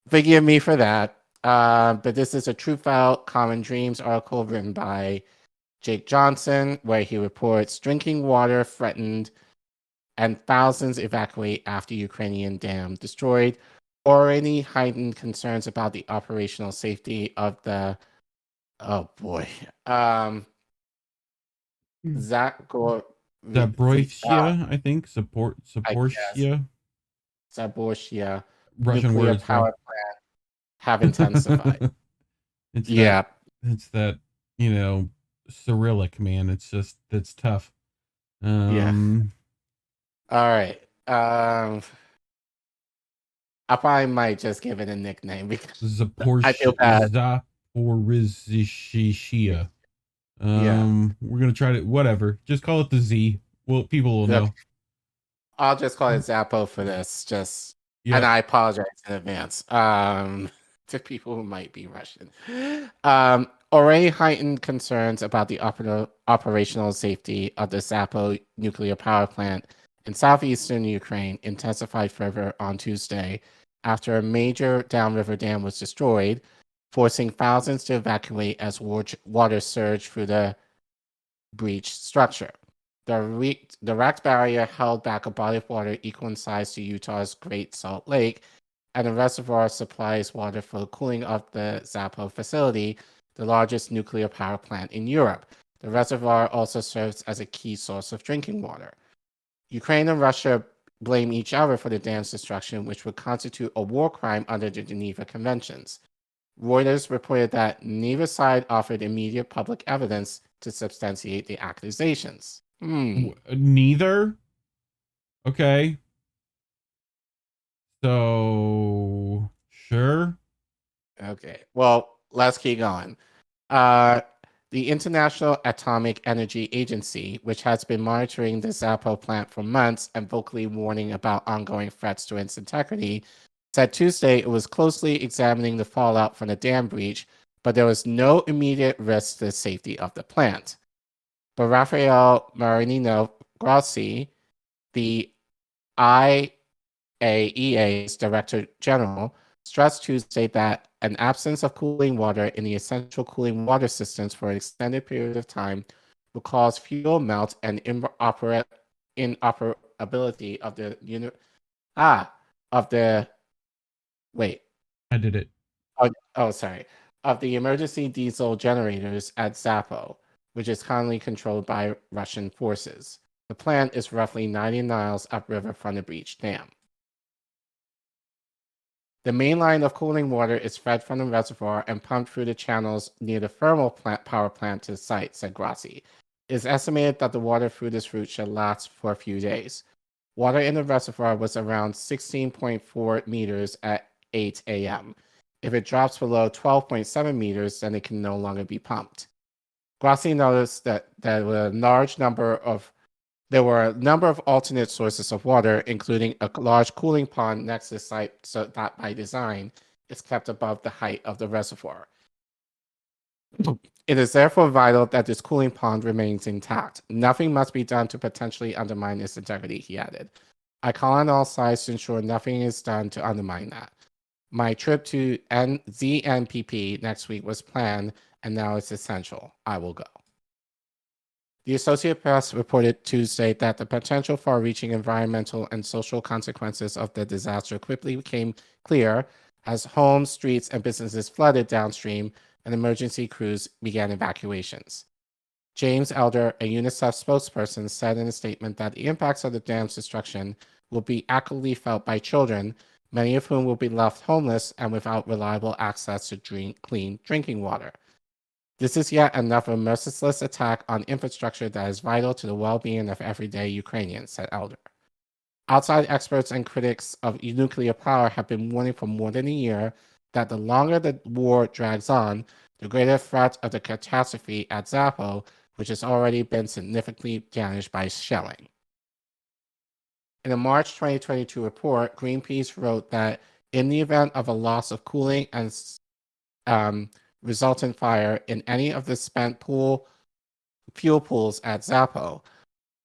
forgive me for that. But this is a Truth Out Common Dreams article written by Jake Johnson, where he reports drinking water threatened and thousands evacuate after Ukrainian dam destroyed. Already heightened concerns about the operational safety of the, oh boy, Zaporizhzhia, I think. Zaporizhzhia. Zaporizhzhia Russian nuclear words power plant have intensified. It's Yeah. it's that, you know, Cyrillic, man. It's tough. Yeah. All right. I probably might just give it a nickname because I feel bad. Zaporizhzhia. We're gonna try to, whatever. Just call it the Z. Well, people will know. I'll just call it Zappo for this. And I apologize in advance to people who might be Russian. Already heightened concerns about the operational safety of the Zappo nuclear power plant in southeastern Ukraine intensified further on Tuesday after a major downriver dam was destroyed, forcing thousands to evacuate as water surged through the breached structure. The racked barrier held back a body of water equal in size to Utah's Great Salt Lake, and the reservoir supplies water for the cooling of the Zappo facility, the largest nuclear power plant in Europe. The reservoir also serves as a key source of drinking water. Ukraine and Russia blame each other for the dam's destruction, which would constitute a war crime under the Geneva Conventions. Reuters reported that neither side offered immediate public evidence to substantiate the accusations. Neither? Okay. So, sure. Okay. Well, let's keep going. The International Atomic Energy Agency, which has been monitoring the Zapo plant for months and vocally warning about ongoing threats to its integrity, said Tuesday it was closely examining the fallout from the dam breach, but there was no immediate risk to the safety of the plant. But Rafael Marinino Grossi, the IAEA's Director General, stressed Tuesday that an absence of cooling water in the essential cooling water systems for an extended period of time will cause fuel melt and inoperability of the I did it. Of the emergency diesel generators at Zapo, which is currently controlled by Russian forces. The plant is roughly 90 miles upriver from the breached dam. The main line of cooling water is fed from the reservoir and pumped through the channels near the thermal power plant to the site, said Grossi. It is estimated that the water through this route should last for a few days. Water in the reservoir was around 16.4 meters at 8 a.m. If it drops below 12.7 meters, then it can no longer be pumped. Grossi noticed that there were a number of alternate sources of water, including a large cooling pond next to the site, so that by design is kept above the height of the reservoir. It is therefore vital that this cooling pond remains intact. Nothing must be done to potentially undermine its integrity, he added. I call on all sides to ensure nothing is done to undermine that. My trip to ZNPP next week was planned, and now it's essential. I will go. The Associated Press reported Tuesday that the potential far-reaching environmental and social consequences of the disaster quickly became clear as homes, streets, and businesses flooded downstream and emergency crews began evacuations. James Elder, a UNICEF spokesperson, said in a statement that the impacts of the dam's destruction will be acutely felt by children, many of whom will be left homeless and without reliable access to clean drinking water. This is yet another merciless attack on infrastructure that is vital to the well-being of everyday Ukrainians, said Elder. Outside experts and critics of nuclear power have been warning for more than a year that the longer the war drags on, the greater threat of the catastrophe at Zapo, which has already been significantly damaged by shelling. In a March 2022 report, Greenpeace wrote that in the event of a loss of cooling and resultant fire in any of the spent fuel pools at Zapo,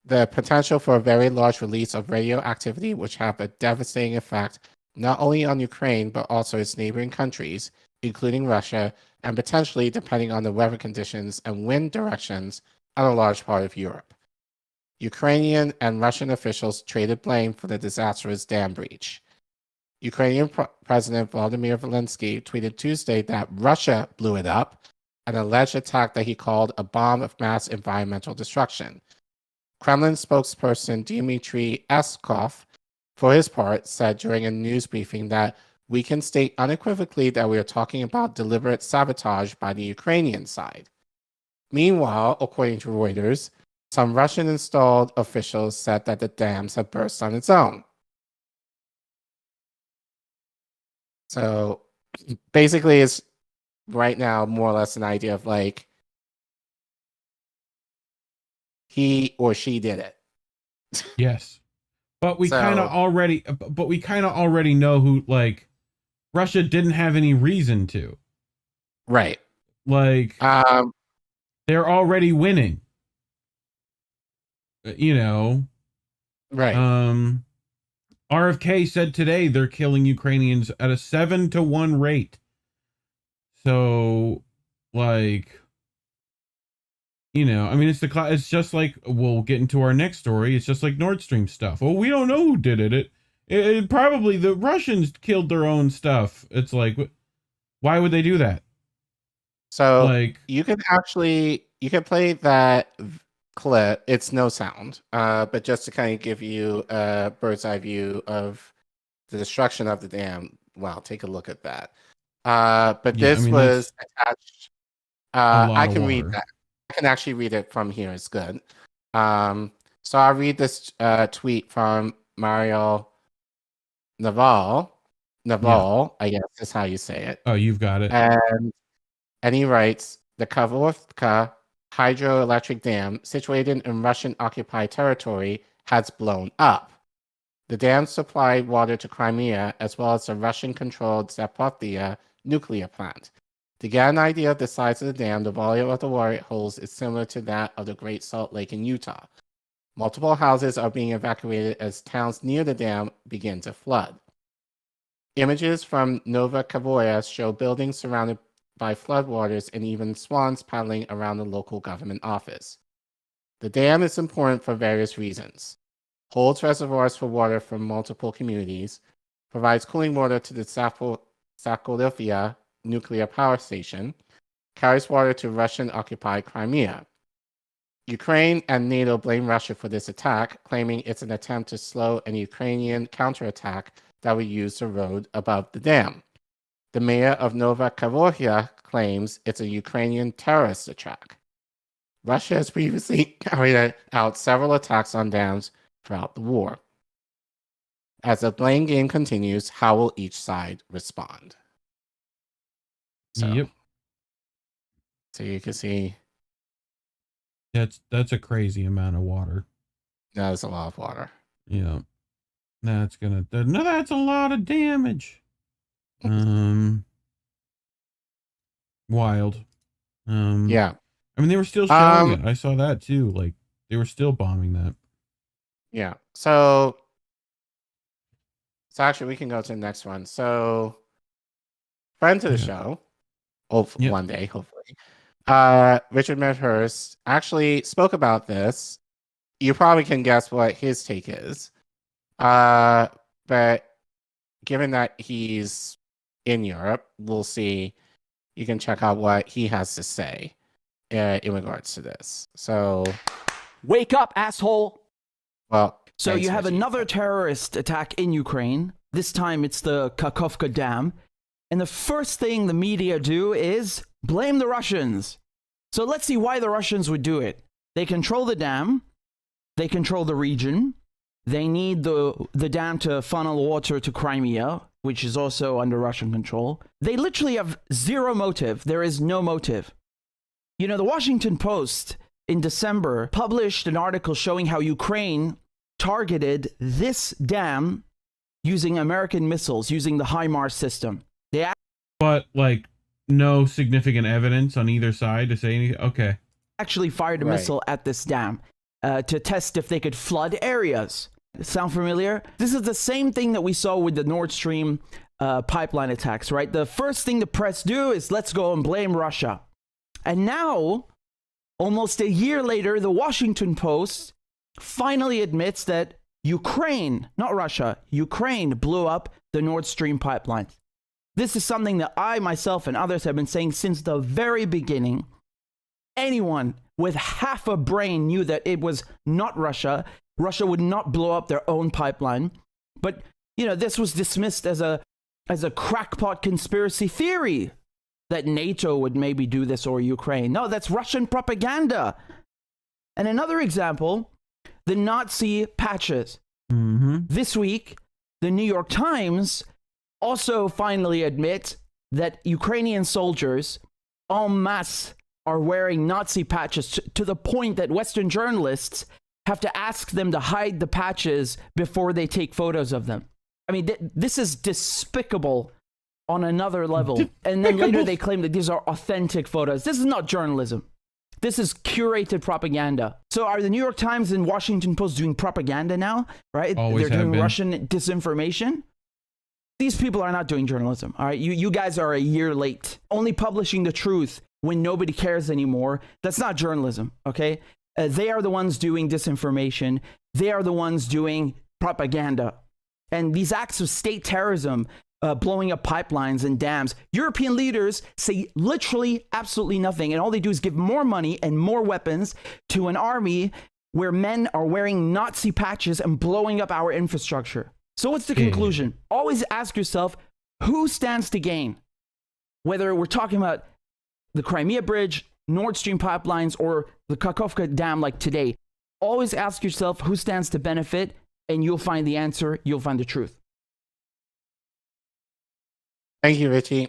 the potential for a very large release of radioactivity which have a devastating effect not only on Ukraine but also its neighboring countries, including Russia, and potentially, depending on the weather conditions and wind directions, on a large part of Europe. Ukrainian and Russian officials traded blame for the disastrous dam breach. Ukrainian President Volodymyr Zelensky tweeted Tuesday that Russia blew it up, an alleged attack that he called a bomb of mass environmental destruction. Kremlin spokesperson Dmitry Peskov, for his part, said during a news briefing that we can state unequivocally that we are talking about deliberate sabotage by the Ukrainian side. Meanwhile, according to Reuters, some Russian-installed officials said that the dams have burst on its own. So basically, it's right now more or less an idea of like he or she did it. Yes, but we kind of already know who. Like, Russia didn't have any reason to. Right. Like, they're already winning. You know. Right. RFK said today they're killing Ukrainians at a 7-to-1 rate. So, like, you know, I mean, it's just like, we'll get into our next story. It's just like Nord Stream stuff. Well, we don't know who did it. It probably the Russians killed their own stuff. It's like, why would they do that? So Like, you can play that clip. It's no sound, but just to kind of give you a bird's eye view of the destruction of the dam. Wow, take a look at that. But Yeah, I this mean, was attached. lot I of can read water. that. I can actually read it from here. It's good. So I'll read this tweet from Mario Naval, I guess is how you say it. Oh, you've got it. And he writes, the Kavorovka hydroelectric dam, situated in Russian-occupied territory, has blown up. The dam supplied water to Crimea, as well as the Russian-controlled Zaporizhzhia nuclear plant. To get an idea of the size of the dam, the volume of the water it holds is similar to that of the Great Salt Lake in Utah. Multiple houses are being evacuated as towns near the dam begin to flood. Images from Nova Kavoya show buildings surrounded by floodwaters and even swans paddling around the local government office. The dam is important for various reasons. Holds reservoirs for water from multiple communities, provides cooling water to the Zaporizhzhia nuclear power station, carries water to Russian-occupied Crimea. Ukraine and NATO blame Russia for this attack, claiming it's an attempt to slow an Ukrainian counterattack that would use the road above the dam. The mayor of Nova Kavoya claims it's a Ukrainian terrorist attack. Russia has previously carried out several attacks on dams throughout the war. As the blame game continues, how will each side respond? So you can see that's a crazy amount of water. That's a lot of water. Yeah. That's a lot of damage. Wild. Yeah. I mean, they were still showing it. I saw that too. Like, they were still bombing that. Yeah. So actually, we can go to the next one. So, friend to the show, one day, hopefully, Richard Medhurst actually spoke about this. You probably can guess what his take is. But given that he's in Europe, we'll see. You can check out what he has to say in regards to this. So, wake up, asshole. Well, so you have another terrorist attack in Ukraine. This time it's the Kakhovka Dam. And the first thing the media do is blame the Russians. So let's see why the Russians would do it. They control the dam. They control the region. They need the dam to funnel water to Crimea, which is also under Russian control. They literally have zero motive. There is no motive. You know, the Washington Post in December published an article showing how Ukraine targeted this dam using American missiles, using the HIMARS system. But, like, no significant evidence on either side to say anything? Okay. Actually fired a missile at this dam to test if they could flood areas. Sound familiar? This is the same thing that we saw with the Nord Stream pipeline attacks, right? The first thing the press do is let's go and blame Russia. And now, almost a year later, the Washington Post finally admits that Ukraine, not Russia, Ukraine blew up the Nord Stream pipeline. This is something that I, myself, and others have been saying since the very beginning. Anyone with half a brain knew that it was not Russia. Russia would not blow up their own pipeline. But, you know, this was dismissed as a crackpot conspiracy theory that NATO would maybe do this or Ukraine. No, that's Russian propaganda. And another example, the Nazi patches. This week, the New York Times also finally admit that Ukrainian soldiers en masse are wearing Nazi patches to the point that Western journalists have to ask them to hide the patches before they take photos of them. I mean, this is despicable on another level. And then later they claim that these are authentic photos. This is not journalism. This is curated propaganda. So are the New York Times and Washington Post doing propaganda now, right? Always They're doing been. Russian disinformation. These people are not doing journalism, all right? You guys are a year late. Only publishing the truth when nobody cares anymore. That's not journalism, okay? They are the ones doing disinformation. They are the ones doing propaganda. And these acts of state terrorism blowing up pipelines and dams. European leaders say literally absolutely nothing, and all they do is give more money and more weapons to an army where men are wearing Nazi patches and blowing up our infrastructure. So what's the conclusion? Always ask yourself, who stands to gain? Whether we're talking about the Crimea Bridge, Nord Stream pipelines, or the Kakhovka Dam like today, always ask yourself who stands to benefit, and you'll find the answer, you'll find the truth. Thank you, Richie.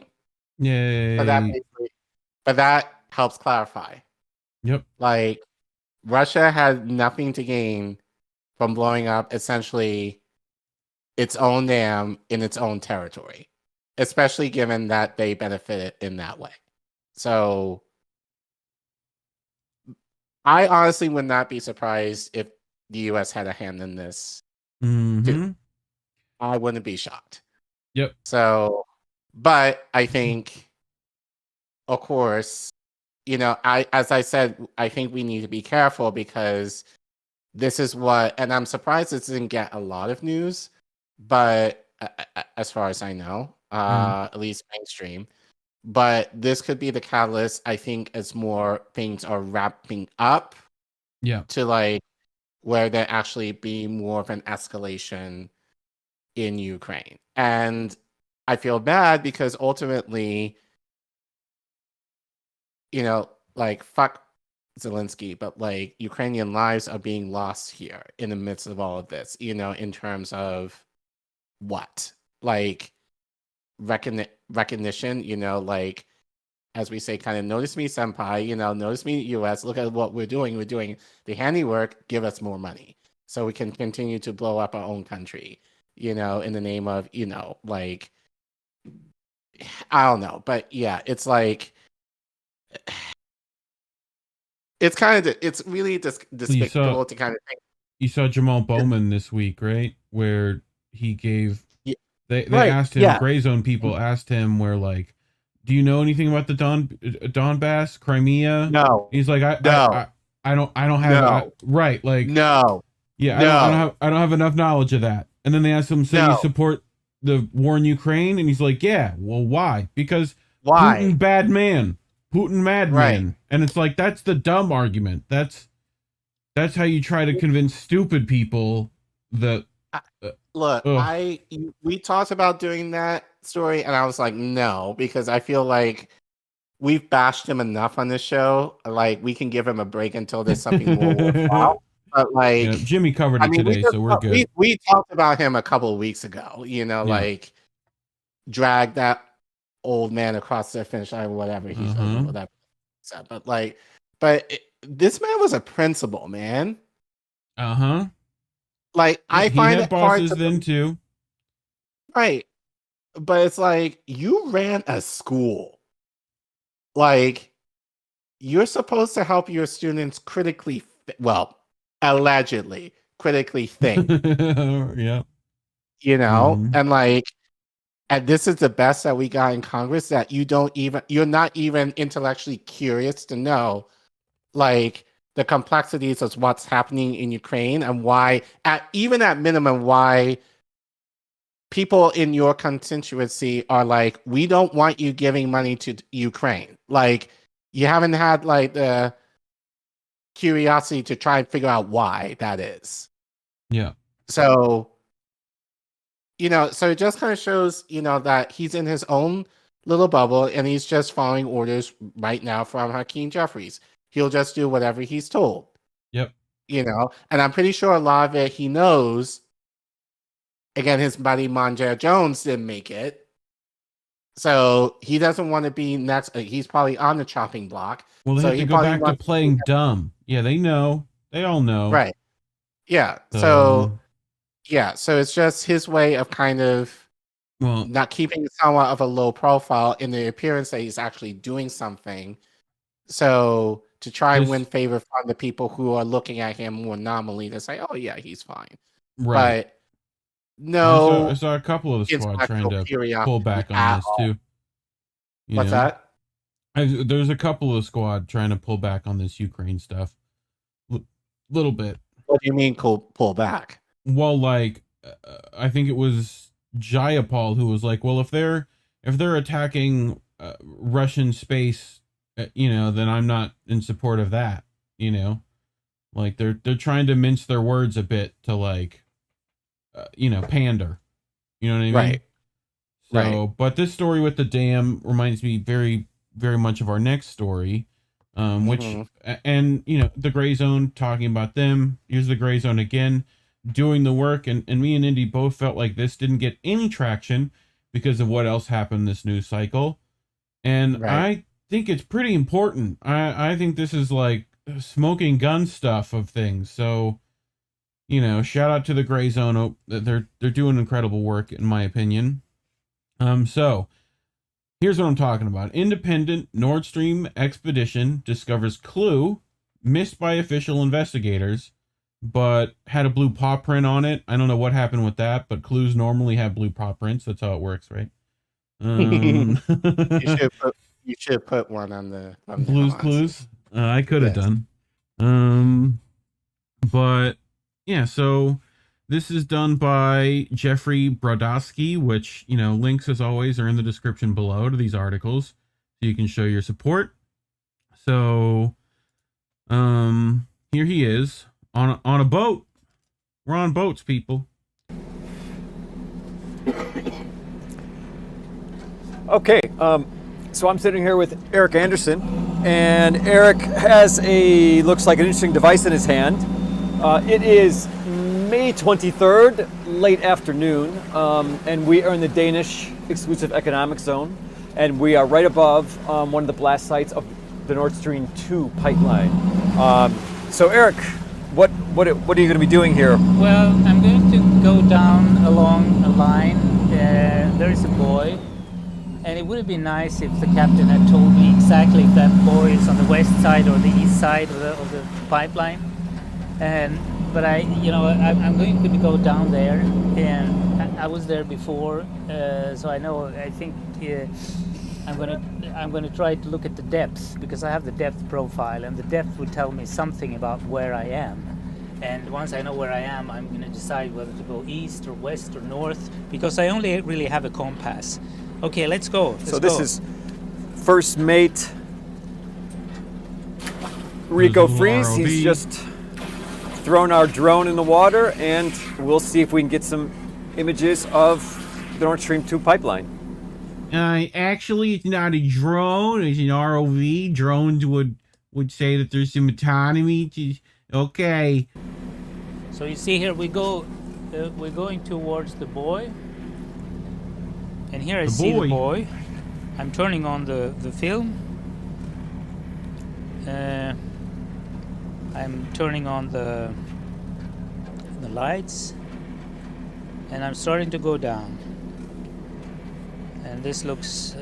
Yay. But that helps clarify. Yep. Like, Russia had nothing to gain from blowing up essentially its own dam in its own territory, especially given that they benefited in that way. So I honestly would not be surprised if the US had a hand in this. Mm-hmm. I wouldn't be shocked. Yep. So, but I think, of course, you know, as I said, I think we need to be careful because this is what, and I'm surprised this didn't get a lot of news, but as far as I know, at least mainstream, but this could be the catalyst, I think, as more things are wrapping up. Yeah. To like where there actually be more of an escalation in Ukraine. And I feel bad because ultimately, you know, like, fuck Zelensky, but like Ukrainian lives are being lost here in the midst of all of this, you know, in terms of what? Like recognition, you know, like, as we say, kind of notice me, senpai, you know, notice me, US, look at what we're doing. We're doing the handiwork, give us more money so we can continue to blow up our own country, you know, in the name of, you know, like, I don't know. But yeah, it's like, it's kind of, it's really despicable to kind of think. You saw Jamal Bowman this week, right? Where he gave, they Right, asked him, yeah. Grayzone people asked him, where like, do you know anything about the Donbass, Crimea? No. He's like, I don't have, No. right. Like, No. yeah, No. I don't have enough knowledge of that. And then they asked him, so No. you support the war in Ukraine? And he's like, yeah, well, why? Because Why? Putin bad man, Putin madman. Right. And it's like, that's the dumb argument. That's how you try to convince stupid people that, Look, we talked about doing that story, and I was like, no, because I feel like we've bashed him enough on this show. Like, we can give him a break until there's something more worthwhile. But like, yeah, Jimmy covered it today, so we're good. We talked about him a couple of weeks ago. You know, like, drag that old man across the finish line, whatever he's whatever. But like, this man was a principal, man. Like, I find he it had hard bosses to then too. Right. But it's like, you ran a school. Like, you're supposed to help your students critically, allegedly critically think. Yeah. You know? And like, and this is the best that we got in Congress, that you're not even intellectually curious to know, like, the complexities of what's happening in Ukraine and why, even at minimum, why people in your constituency are like, we don't want you giving money to Ukraine. Like, you haven't had like the curiosity to try and figure out why that is. Yeah. So, you know, so it just kind of shows, you know, that he's in his own little bubble and he's just following orders right now from Hakeem Jeffries. He'll just do whatever he's told. Yep. You know, and I'm pretty sure a lot of it he knows. Again, his buddy Monja Jones didn't make it. So he doesn't want to be next. He's probably on the chopping block. Well, they so have to go back to playing dumb. Yeah, they know. They all know. Right. Yeah. So it's just his way of kind of not keeping somewhat of a low profile in the appearance that he's actually doing something. So to try and win favor from the people who are looking at him more nominally to say, oh, yeah, he's fine. Right. But no. I saw a couple of the squad trying to curiosity pull back on this too. You What's know? that? There's a couple of the squad trying to pull back on this Ukraine stuff. Little bit. What do you mean pull back? Well, like, I think it was Jayapal, who was like, well, if they're attacking Russian space, then I'm not in support of that. Like they're trying to mince their words a bit to like, pander. You know what I mean? Right. So, Right. But this story with the dam reminds me very, very much of our next story, which, and the Grayzone, talking about them. Here's the Grayzone again, doing the work, and me and Indy both felt like this didn't get any traction because of what else happened this news cycle. And I think it's pretty important. I think this is like smoking gun stuff of things. So, shout out to the Grayzone. Oh, they're doing incredible work, in my opinion. So here's what I'm talking about. Independent Nord Stream expedition discovers clue missed by official investigators, but had a blue paw print on it. I don't know what happened with that, but clues normally have blue paw prints. That's how it works, right? You should put one on the Blues Clues. I could have done. But yeah, so this is done by Jeffrey Brodowski, which, links as always are in the description below to these articles, so you can show your support. So, here he is on a boat. We're on boats, people. Okay, so I'm sitting here with Eric Anderson, and Eric has looks like an interesting device in his hand. It is May 23rd, late afternoon, and we are in the Danish exclusive economic zone, and we are right above one of the blast sites of the Nord Stream 2 pipeline. So Eric, what are you going to be doing here? Well, I'm going to go down along a line. There is a buoy, and it would have been nice if the captain had told me exactly if that buoy is on the west side or the east side of the pipeline. But I'm going to go down there, and I was there before, so I know. I think I'm going to try to look at the depth, because I have the depth profile, and the depth would tell me something about where I am. And once I know where I am, I'm going to decide whether to go east or west or north, because I only really have a compass. Okay, let's go. So this is first mate Rico Freeze. He's just thrown our drone in the water, and we'll see if we can get some images of the Nord Stream 2 pipeline. Actually, it's not a drone. It's an ROV. Drones would say that there's some autonomy. Okay. So you see here we go. We're going towards the buoy, and here I see the buoy. I'm turning on the film. I'm turning on the lights, and I'm starting to go down. And this looks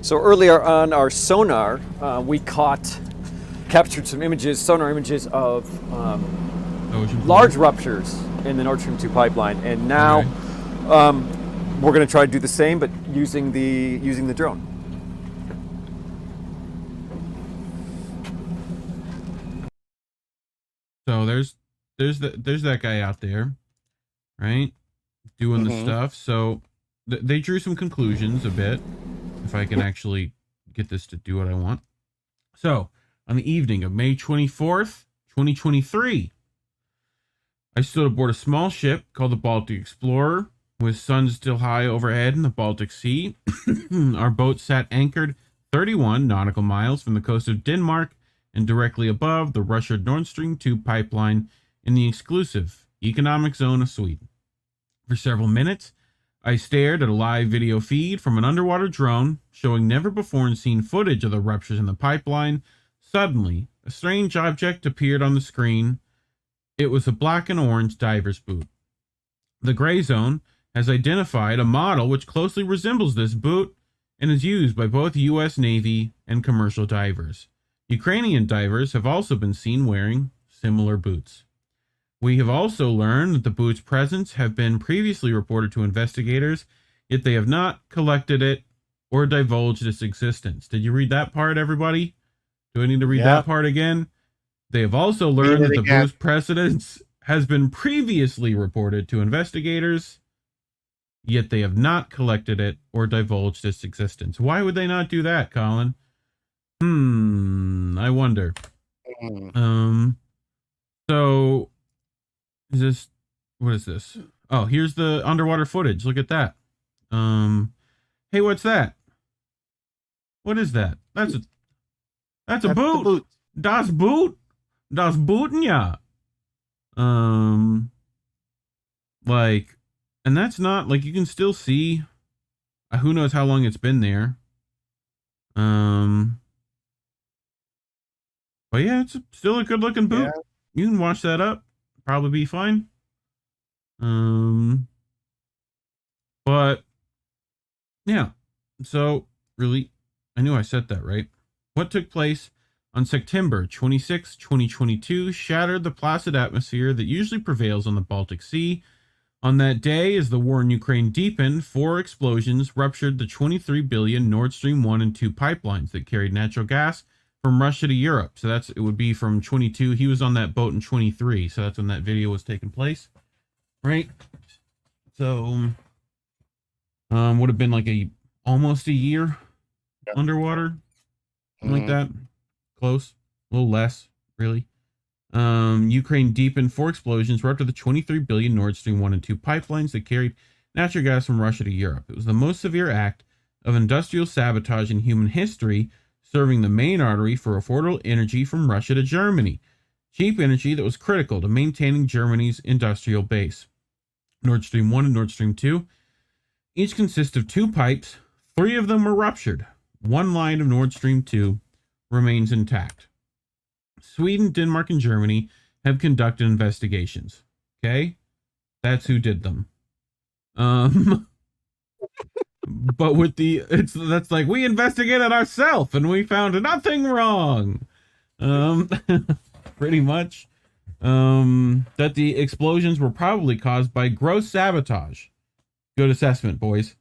So earlier on our sonar, we captured some images, sonar images of large ruptures in the Nord Stream 2 pipeline, and now we're going to try to do the same, but using the drone. So there's that guy out there, right, doing the stuff. So they drew some conclusions a bit, if I can actually get this to do what I want. So on the evening of May 24th, 2023, I stood aboard a small ship called the Baltic Explorer, with sun still high overhead in the Baltic Sea. Our boat sat anchored 31 nautical miles from the coast of Denmark and directly above the Russian Nord Stream 2 pipeline in the exclusive economic zone of Sweden. For several minutes, I stared at a live video feed from an underwater drone showing never-before-seen footage of the ruptures in the pipeline. Suddenly, a strange object appeared on the screen. It was a black and orange diver's boot. The Grayzone has identified a model which closely resembles this boot and is used by both the U.S. Navy and commercial divers. Ukrainian divers have also been seen wearing similar boots. We have also learned that the boot's presence have been previously reported to investigators, yet they have not collected it or divulged its existence. Did you read that part, everybody? Do I need to read that part again? They have also learned that the boot's precedence has been previously reported to investigators, yet they have not collected it or divulged its existence. Why would they not do that, Collin? I wonder. So is this, what is this? Oh, here's the underwater footage. Look at that. Hey, what's that? What is that? That's a boot. Das Boot. Das Booten, ja. Like, and that's not, like, you can still see, who knows how long it's been there. But yeah, it's still a good looking boot. Yeah. You can wash that up. Probably be fine. But yeah, so really, I knew I said that right. What took place on September 26, 2022 shattered the placid atmosphere that usually prevails on the Baltic Sea. On that day, as the war in Ukraine deepened, 4 explosions ruptured the 23 billion Nord Stream 1 and 2 pipelines that carried natural gas from Russia to Europe. So it would be from 22. He was on that boat in 23. So that's when that video was taking place. Right? So, would have been like almost a year underwater. Something like that. Close. A little less, really. Ukraine deepened 4 explosions were up to the 23 billion Nord Stream 1 and 2 pipelines that carried natural gas from Russia to Europe. It was the most severe act of industrial sabotage in human history, serving the main artery for affordable energy from Russia to Germany. Cheap energy that was critical to maintaining Germany's industrial base. Nord Stream 1 and Nord Stream 2 each consist of 2 pipes. 3 of them were ruptured. 1 line of Nord Stream 2 remains intact. Sweden, Denmark, and Germany have conducted investigations. Okay? That's who did them. But with that's like, we investigated ourselves and we found nothing wrong. Pretty much. That the explosions were probably caused by gross sabotage. Good assessment, boys.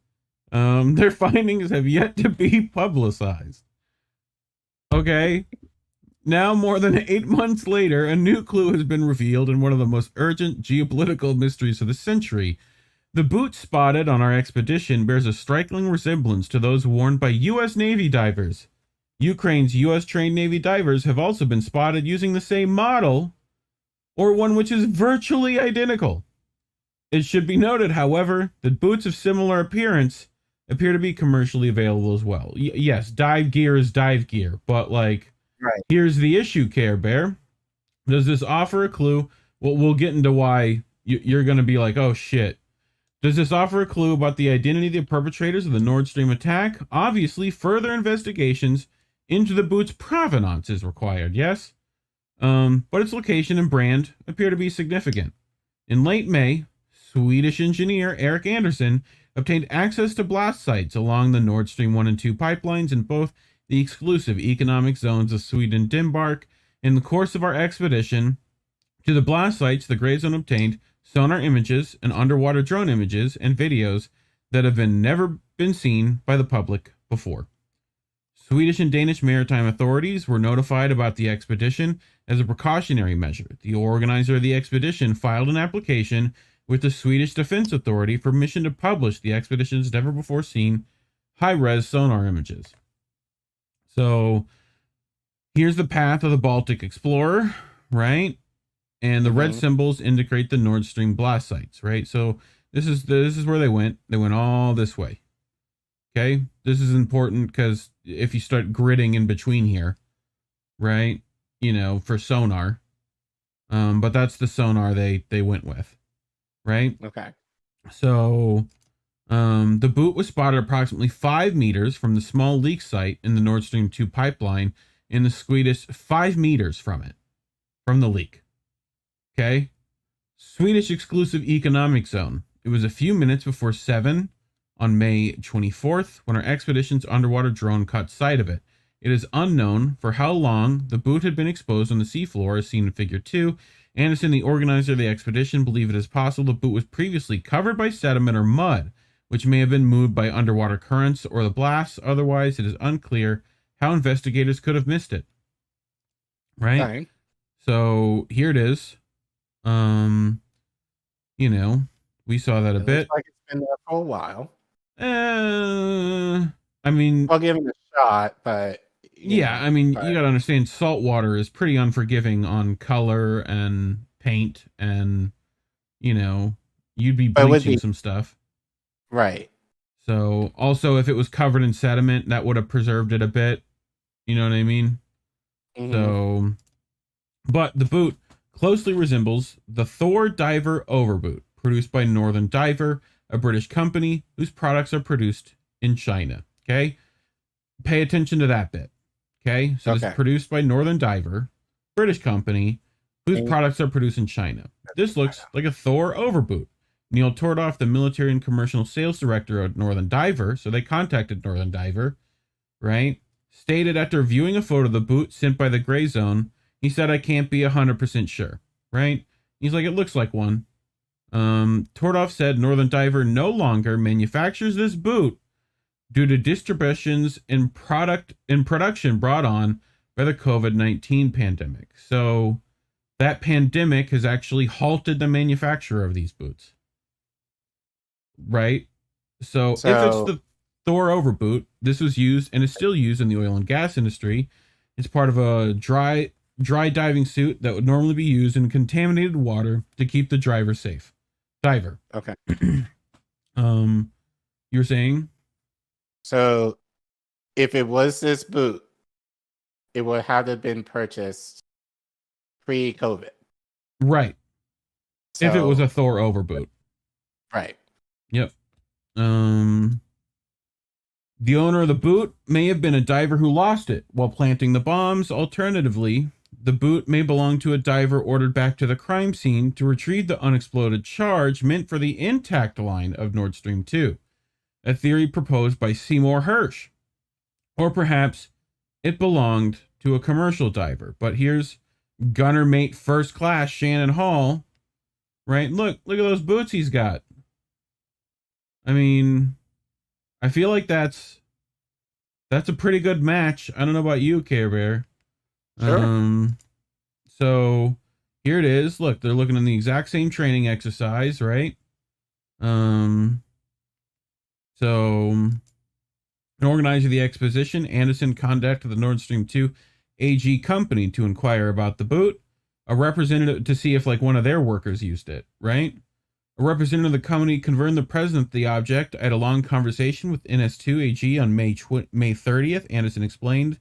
Their findings have yet to be publicized. Okay. Now, more than 8 months later, a new clue has been revealed in one of the most urgent geopolitical mysteries of the century. The boot spotted on our expedition bears a striking resemblance to those worn by U.S. Navy divers. Ukraine's U.S.-trained Navy divers have also been spotted using the same model, or one which is virtually identical. It should be noted, however, that boots of similar appearance appear to be commercially available as well. Yes, dive gear is dive gear, but like, right. Here's the issue, Care Bear. Does this offer a clue? Well, we'll get into why you're going to be like, oh shit. Does this offer a clue about the identity of the perpetrators of the Nord Stream attack? Obviously, further investigations into the boot's provenance is required, yes? But its location and brand appear to be significant. In late May, Swedish engineer Erik Andersson obtained access to blast sites along the Nord Stream 1 and 2 pipelines in both the exclusive economic zones of Sweden and Denmark. In the course of our expedition to the blast sites, the Grayzone obtained sonar images and underwater drone images and videos that have never been seen by the public before. Swedish and Danish maritime authorities were notified about the expedition as a precautionary measure. The organizer of the expedition filed an application with the Swedish Defense Authority for permission to publish the expedition's never before seen high-res sonar images. So here's the path of the Baltic Explorer, right? And the red symbols indicate the Nord Stream blast sites, right? So this is where they went. They went all this way. Okay, this is important because if you start gridding in between here, right? You know, for sonar. But that's the sonar they went with, right? Okay. So the boot was spotted approximately 5 meters from the small leak site in the Nord Stream 2 pipeline in the Swedish 5 meters from the leak. Okay. Swedish exclusive economic zone. It was a few minutes before 7 on May 24th when our expedition's underwater drone caught sight of it. It is unknown for how long the boot had been exposed on the seafloor as seen in Figure 2. Anderson, the organizer of the expedition, believed it is possible the boot was previously covered by sediment or mud which may have been moved by underwater currents or the blasts. Otherwise, it is unclear how investigators could have missed it. Right? Fine. So here it is. You know, we saw that a bit. Looks like it's been there for a while. I mean, I'll give it a shot, but yeah, I mean, you gotta understand, salt water is pretty unforgiving on color and paint, and you know, you'd be bleaching some stuff. Right. So, also, if it was covered in sediment, that would have preserved it a bit. You know what I mean? Mhm. So, but the boot closely resembles the Thor Diver Overboot, produced by Northern Diver, a British company whose products are produced in China. Okay? Pay attention to that bit. Okay? So, it's produced by Northern Diver, British company whose products are produced in China. This looks like a Thor Overboot. Neil Tordoff, the military and commercial sales director of Northern Diver, so they contacted Northern Diver, right? Stated after viewing a photo of the boot sent by the Grayzone, he said, I can't be 100% sure, right? He's like, it looks like one. Tordoff said Northern Diver no longer manufactures this boot due to disruptions in production brought on by the COVID-19 pandemic. So that pandemic has actually halted the manufacture of these boots. Right? So if it's the Thor Overboot, this was used and is still used in the oil and gas industry. It's part of a dry diving suit that would normally be used in contaminated water to keep the diver safe. Okay. You were saying? So if it was this boot, it would have to have been purchased pre-COVID. Right. If it was a Thor Overboot. Right. Yep. The owner of the boot may have been a diver who lost it while planting the bombs. Alternatively, the boot may belong to a diver ordered back to the crime scene to retrieve the unexploded charge meant for the intact line of Nord Stream 2, a theory proposed by Seymour Hersh. Or perhaps it belonged to a commercial diver. But here's Gunner Mate First Class Shannon Hall, right? Look at those boots he's got. I mean, I feel like that's a pretty good match. I don't know about you, Care Bear. Sure. So here it is. Look, they're looking in the exact same training exercise, right? So an organizer of the exposition, Anderson, contacted the Nord Stream 2 AG company to inquire about the boot. A representative to see if like one of their workers used it, right? A representative of the company confirmed the presence of the object. I had a long conversation with NS2 AG on May 30th. Anderson explained,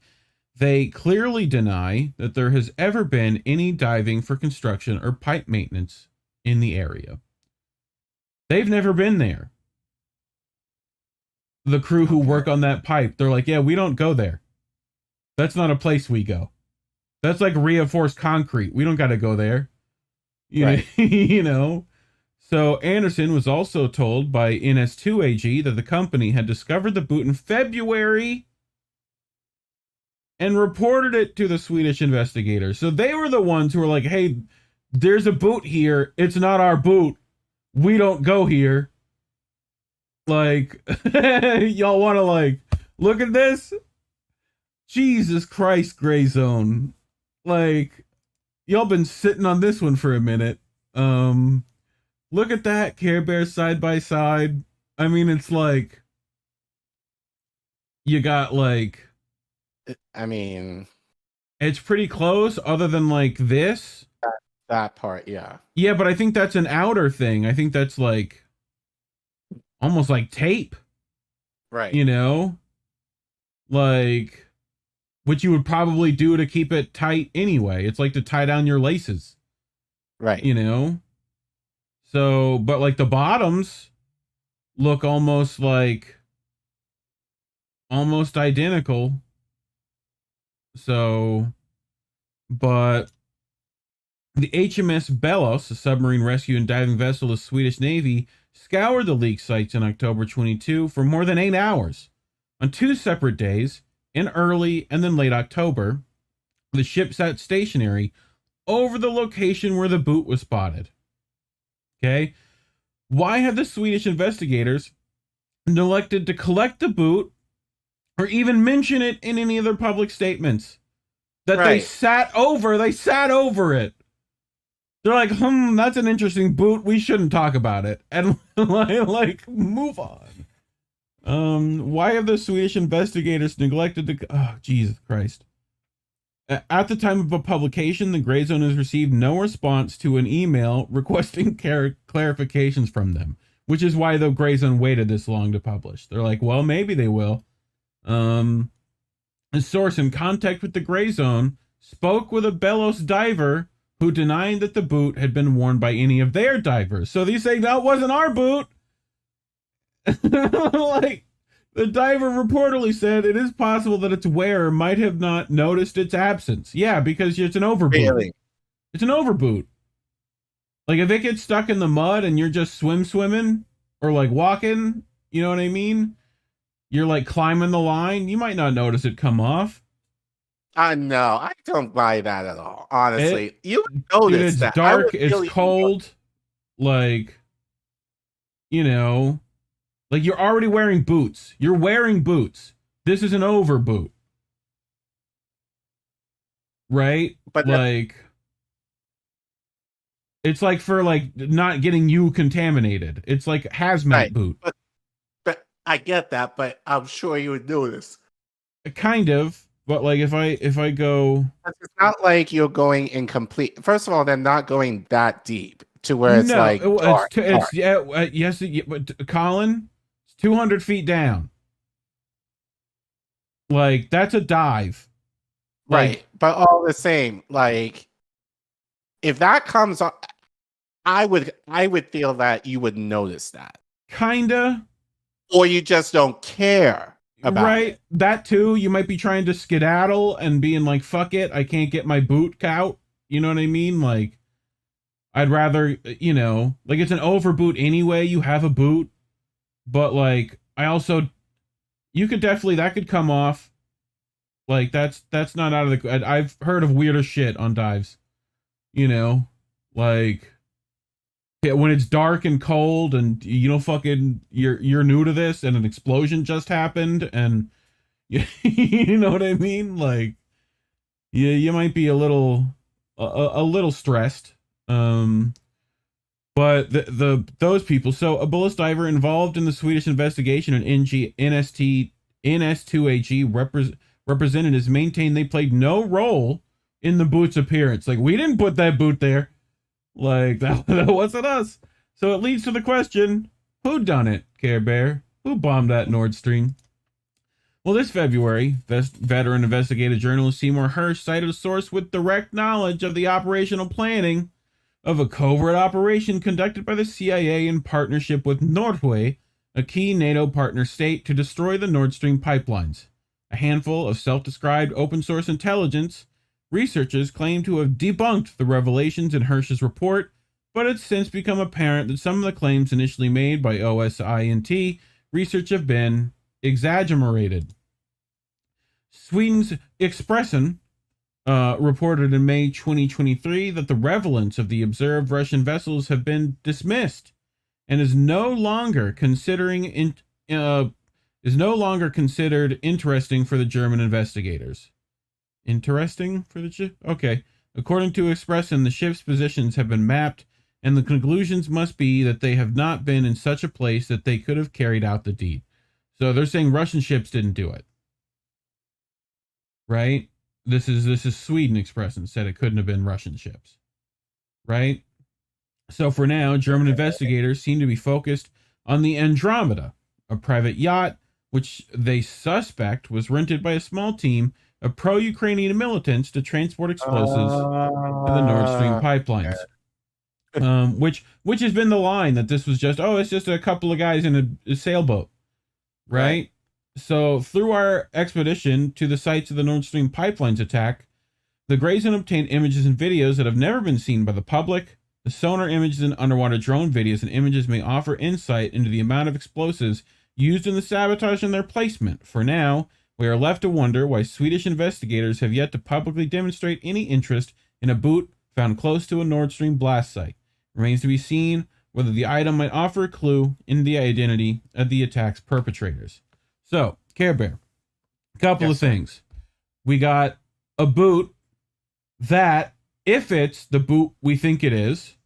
they clearly deny that there has ever been any diving for construction or pipe maintenance in the area. They've never been there. The crew who work on that pipe, they're like, yeah, we don't go there. That's not a place we go. That's like reinforced concrete. We don't got to go there. You know? So Anderson was also told by NS2 AG that the company had discovered the boot in February and reported it to the Swedish investigators. So they were the ones who were like, hey, there's a boot here. It's not our boot. We don't go here. Like, y'all want to like, look at this? Jesus Christ, Grayzone. Like, y'all been sitting on this one for a minute. Look at that, Care Bear side by side. I mean, it's like, you got like, I mean, it's pretty close other than like this. That part, yeah. Yeah, but I think that's an outer thing. I think that's like, almost like tape. Right. You know? Like, which you would probably do to keep it tight anyway. It's like to tie down your laces. Right. You know? So, but like the bottoms look almost identical. So, but the HMS Belos, a submarine rescue and diving vessel of the Swedish Navy, scoured the leak sites in October 22 for more than 8 hours. On 2 separate days, in early and then late October, the ship sat stationary over the location where the boot was spotted. Okay? Why have the Swedish investigators neglected to collect the boot or even mention it in any of their public statements. That they sat over it. They're like, that's an interesting boot. We shouldn't talk about it. And like move on. Why have the Swedish investigators neglected to... Oh, Jesus Christ. At the time of a publication, the Grayzone has received no response to an email requesting clarifications from them, which is why the Grayzone waited this long to publish. They're like, well, maybe they will. A source in contact with the Grayzone spoke with a Belos diver who denied that the boot had been worn by any of their divers. So they say that wasn't our boot. Like, the diver reportedly said it is possible that its wearer might have not noticed its absence. Yeah, because it's an overboot. Really? It's an overboot. Like, if it gets stuck in the mud and you're just swimming or like walking, you know what I mean? You're like climbing the line, you might not notice it come off. No, I don't buy that at all. Honestly, you notice dude, it's that. Dark, it's cold. Like, you know, like you're already wearing boots. You're wearing boots. This is an overboot, right? But like, it's like for like not getting you contaminated. It's like hazmat boot. But I get that, but I'm sure you would notice. Kind of. But like if I go, it's not like you're going in complete. First of all, they're not going that deep to where it's like dark. Yes, but Collin, it's 200 feet down. Like that's a dive, right? Like, but all the same, like if that comes on, I would feel that you would notice that, kinda, or you just don't care. Right, that too. You might be trying to skedaddle and being like, fuck it, I can't get my boot out. You know what I mean? Like, I'd rather, you know, like it's an overboot anyway. You have a boot, but like, I also, you could definitely, that could come off. Like, that's not out of the, I've heard of weirder shit on dives, you know, like, when it's dark and cold and you know fucking you're new to this and an explosion just happened and you know what I mean, like you might be a little stressed, but those people, so a Bullis diver involved in the Swedish investigation and NS2AG representatives maintained they played no role in the boot's appearance. Like, we didn't put that boot there. Like, that wasn't us. So it leads to the question, who done it, Care Bear? Who bombed that Nord Stream? Well, this February, veteran investigative journalist Seymour Hersh cited a source with direct knowledge of the operational planning of a covert operation conducted by the CIA in partnership with Norway, a key NATO partner state, to destroy the Nord Stream pipelines. A handful of self-described open-source intelligence researchers claim to have debunked the revelations in Hersh's report, but it's since become apparent that some of the claims initially made by OSINT research have been exaggerated. Sweden's Expressen reported in May 2023 that the relevance of the observed Russian vessels have been dismissed and is no longer considered interesting for the German investigators. Interesting for the ship? Okay. According to Expressen, the ship's positions have been mapped, and the conclusions must be that they have not been in such a place that they could have carried out the deed. So they're saying Russian ships didn't do it. Right? This is Sweden. Expressen said it couldn't have been Russian ships. Right? So for now, German investigators seem to be focused on the Andromeda, a private yacht which they suspect was rented by a small team of pro-Ukrainian militants to transport explosives to the Nord Stream pipelines. Which has been the line that this was just, it's just a couple of guys in a sailboat, right? So through our expedition to the sites of the Nord Stream pipelines attack, the Grayzone obtained images and videos that have never been seen by the public. The sonar images and underwater drone videos and images may offer insight into the amount of explosives used in the sabotage and their placement. For now, we are left to wonder why Swedish investigators have yet to publicly demonstrate any interest in a boot found close to a Nord Stream blast site. Remains to be seen whether the item might offer a clue into the identity of the attack's perpetrators. So, Care Bear, a couple of things. We got a boot that, if it's the boot we think it is,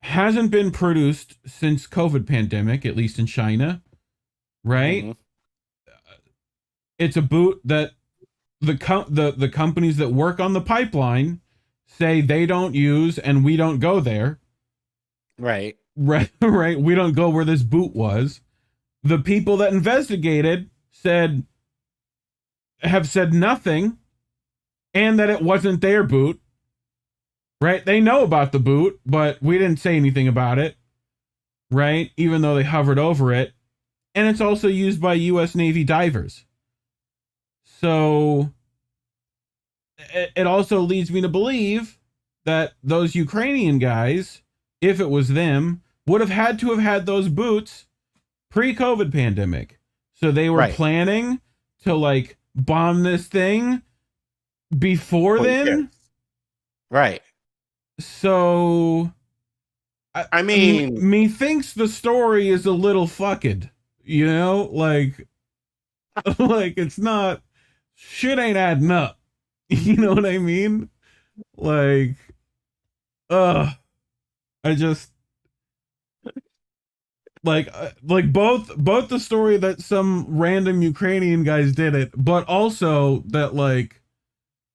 hasn't been produced since COVID pandemic, at least in China, right? It's a boot that the companies that work on the pipeline say they don't use, and we don't go there. Right. Right. We don't go where this boot was. The people that investigated have said nothing, and that it wasn't their boot. Right? They know about the boot, but we didn't say anything about it. Right? Even though they hovered over it. And it's also used by U.S. Navy divers. So it also leads me to believe that those Ukrainian guys, if it was them, would have had to have had those boots pre-COVID pandemic. So they were planning to like bomb this thing before then. Right. So I mean, methinks the story is a little fucked, you know, like it's not, shit ain't adding up. You know what I mean? Like, I just like both the story that some random Ukrainian guys did it, but also that like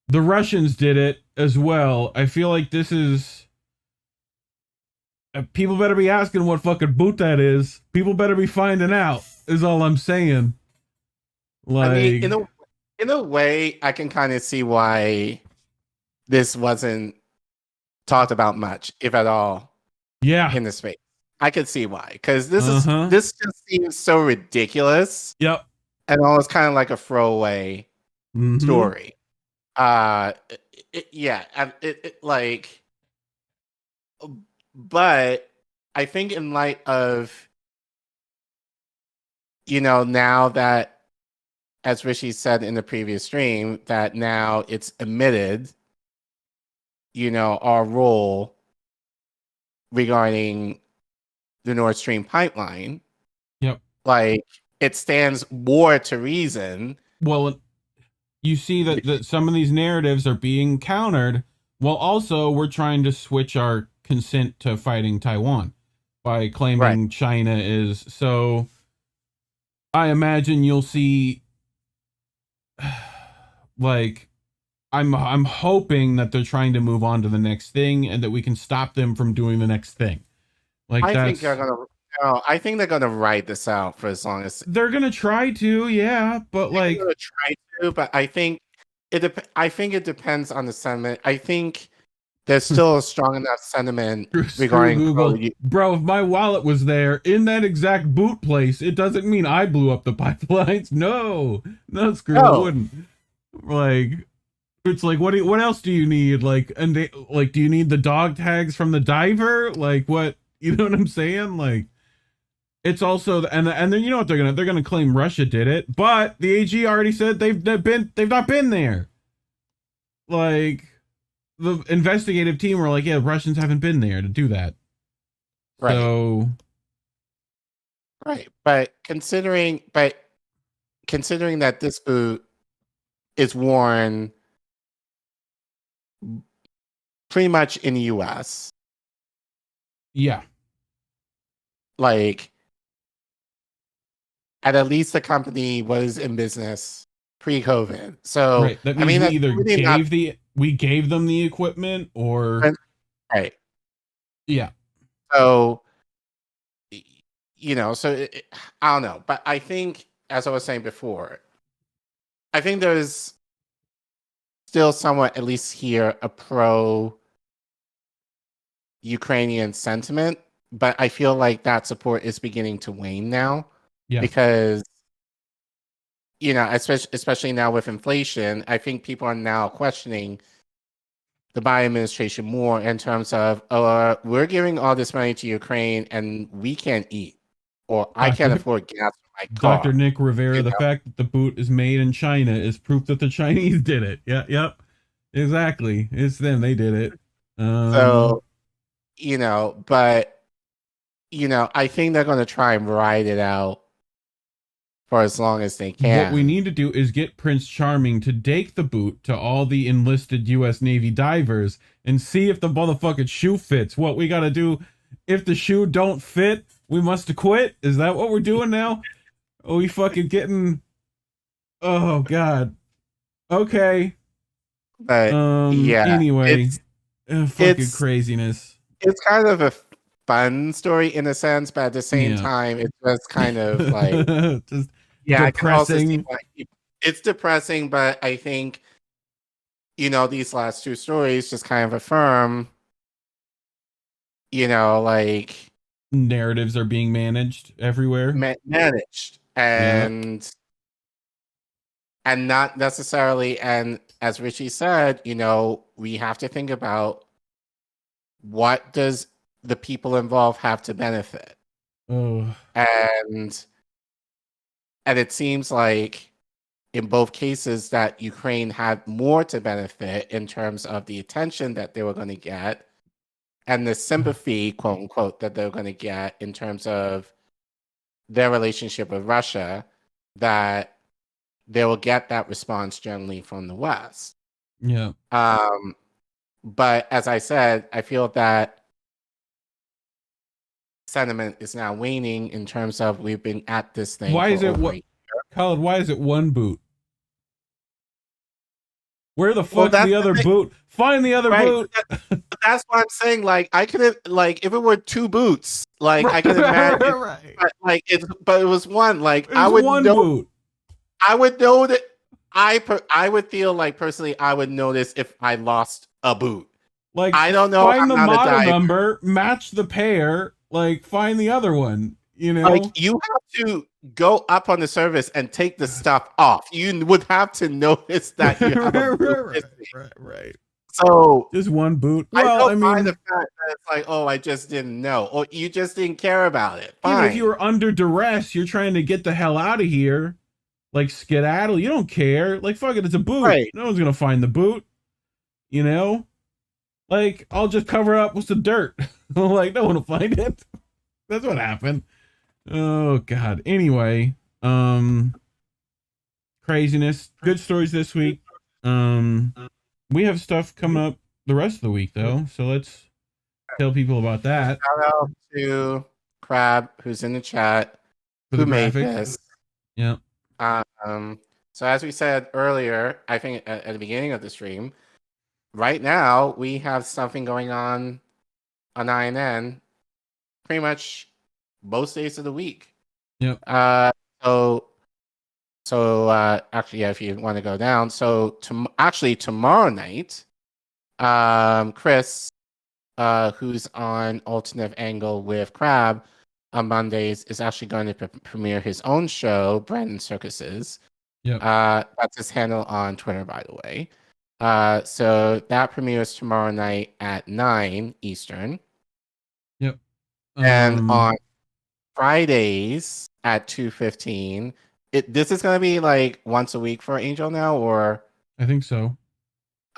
the Russians did it as well. I feel like this is, people better be asking what fucking boot that is. People better be finding out, is all I'm saying. Like, I mean, in a way, I can kind of see why this wasn't talked about much, if at all. Yeah, in the space, I could see why, because this just seems so ridiculous. Yep, and almost kind of like a throwaway story. Like, but I think in light of, you know, now that, as Rishi said in the previous stream, that now it's admitted, you know, our role regarding the Nord Stream pipeline. Yep. Like, it stands more to reason. Well, you see that some of these narratives are being countered, while also we're trying to switch our consent to fighting Taiwan by claiming China is. So I imagine you'll see, like, I'm hoping that they're trying to move on to the next thing, and that we can stop them from doing the next thing. Like, I think they're gonna. No, I think they're gonna write this out for as long as they're gonna try to. Yeah, but like, they're gonna try to. But I think it. I think it depends on the sentiment. I think there's still a strong enough sentiment regarding Google. Bro, if my wallet was there in that exact boot place, it doesn't mean I blew up the pipelines. No, screw, I wouldn't. Like, it's like, what else do you need? Like, and do you need the dog tags from the diver? Like, what? You know what I'm saying? Like, it's also, and then you know what they're gonna claim Russia did it, but the AG already said they've not been there. Like, the investigative team were like, yeah, Russians haven't been there to do that. Right. So, but considering that this boot is worn pretty much in the US. Yeah. Like, at least the company was in business pre-COVID. So that means we gave them the equipment, or right. Yeah. So, you know, I don't know, but I think, as I was saying before, I think there's still somewhat, at least here, a pro-Ukrainian sentiment, but I feel like that support is beginning to wane now. Yeah. Because, you know, especially now with inflation, I think people are now questioning the Biden administration more in terms of, we're giving all this money to Ukraine and we can't eat, or I can't afford gas for my car. Dr. Nick Rivera, the fact that the boot is made in China is proof that the Chinese did it. Yeah, yep. Exactly. It's them. They did it. So, you know, but I think they're going to try and ride it out for as long as they can. What we need to do is get Prince Charming to take the boot to all the enlisted U.S. Navy divers and see if the motherfucking shoe fits. What we got to do, if the shoe don't fit, we must quit? Is that what we're doing now? Are we fucking getting... Oh, God. Okay. But, anyway, fucking craziness. It's kind of a fun story in a sense, but at the same time, it's just kind of like... just depressing. It's depressing, but I think, these last two stories just kind of affirm, like... Narratives are being managed everywhere. Managed. And not necessarily, and as Richie said, we have to think about what does the people involved have to benefit. Oh. And it seems like in both cases that Ukraine had more to benefit in terms of the attention that they were going to get and the sympathy, quote unquote, that they're going to get in terms of their relationship with Russia, that they will get that response generally from the West. Yeah. But as I said, I feel that sentiment is now waning in terms of we've been at this thing. Why is it Collin, why is it one boot? Where the fuck's the other boot? Find the other boot. That's what I'm saying. Like, I could have, like, if it were two boots, like, I could imagine. But it was one. Like, I would know. Boot. I would know that. I would feel like personally, I would notice if I lost a boot. Like, I don't know. Find the model number, match the pair. Like, find the other one. Like, you have to go up on the surface and take the stuff off. You would have to notice that you have a boot right. So just one boot. Well, I mean, the fact that it's like, oh, I just didn't know, or you just didn't care about it. Fine. Even if you were under duress, you're trying to get the hell out of here. Like, skedaddle. You don't care. Like, fuck it, it's a boot. Right. No one's gonna find the boot. Like, I'll just cover up with some dirt. Like, no one will find it. That's what happened. Oh God. Anyway, craziness. Good stories this week. We have stuff coming up the rest of the week though, so let's tell people about that. Shout out to Crab, who's in the chat, who made this. Yeah. So as we said earlier, I think at the beginning of the stream, right now we have something going on INN pretty much most days of the week. Yep. So actually, yeah, if you want to go down, so tomorrow night, Chris, who's on Alternative Angle with Crab on Mondays, is actually going to premiere his own show, Brandon Circuses. Yeah. That's his handle on Twitter, by the way. So that premieres tomorrow night at 9 Eastern. Yep. And on Fridays at 2:15. This is going to be like once a week for Angel now, or? I think so.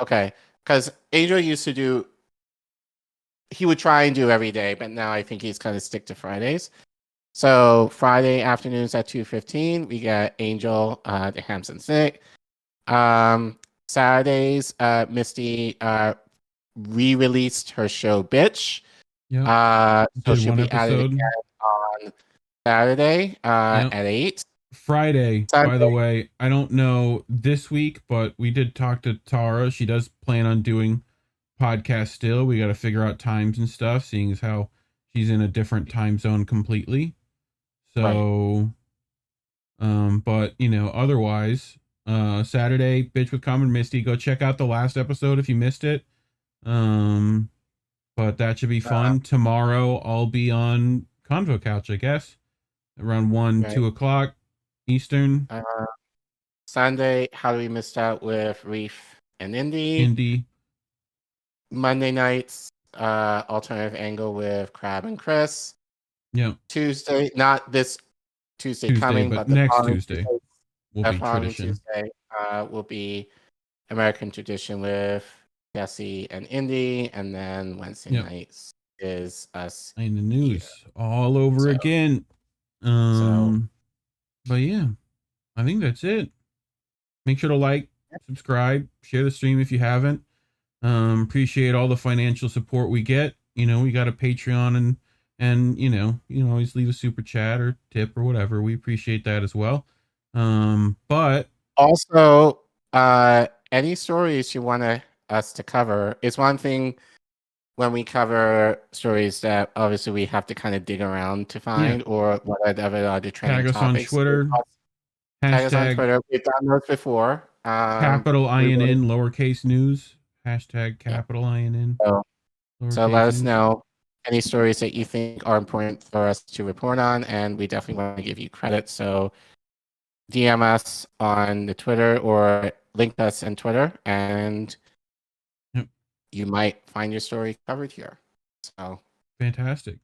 Okay. Because Angel used to do, he would try and do every day, but now I think he's going to stick to Fridays. So Friday afternoons at 2:15, we got Angel, the Hampson Sick. Saturdays, Misty re-released her show, Bitch. Yeah. So she'll be added again on Saturday at 8. Friday, by the way, I don't know this week, but we did talk to Tara. She does plan on doing podcasts still. We got to figure out times and stuff, seeing as how she's in a different time zone completely. So, but otherwise, Saturday, Bitch with Common Misty. Go check out the last episode if you missed it. But that should be fun. Tomorrow, I'll be on Convo Couch, I guess, around 2 o'clock Eastern. Sunday, How Do We Missed Out with Reef and Indy. Monday nights, Alternative Angle with Crab and Chris. Yeah. Tuesday, not this Tuesday coming, but the next following Tuesday will be tradition. Tuesday will be American Tradition with Jesse and Indy, and then Wednesday nights is us in the news all over again. But yeah, I think that's it. Make sure to like, subscribe, share the stream if you haven't. Appreciate all the financial support we get. You know, we got a Patreon and you know, you can always leave a super chat or tip or whatever. We appreciate that as well. But also, any stories you want us to cover, it's one thing when we cover stories that obviously we have to kind of dig around to find, or whatever other trending tag us on topics. Twitter. Tag us on Twitter. We've done those before. Capital INN, lowercase news. Hashtag capital INN. So let us know any stories that you think are important for us to report on, and we definitely want to give you credit. So DM us on the Twitter or link us on Twitter, and you might find your story covered here. So fantastic. Is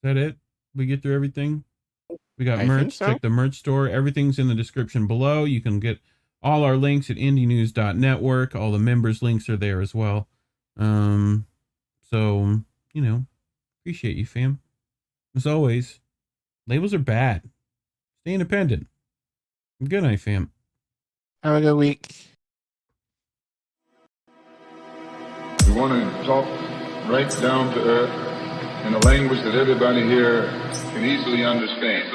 that it? We get through everything? We got I merch. think so. Check the merch store. Everything's in the description below. You can get all our links at indienews.network. All the members' links are there as well. So, you know, appreciate you, fam. As always, labels are bad. Stay independent. Good night, fam. Have a good week. We want to talk right down to earth in a language that everybody here can easily understand.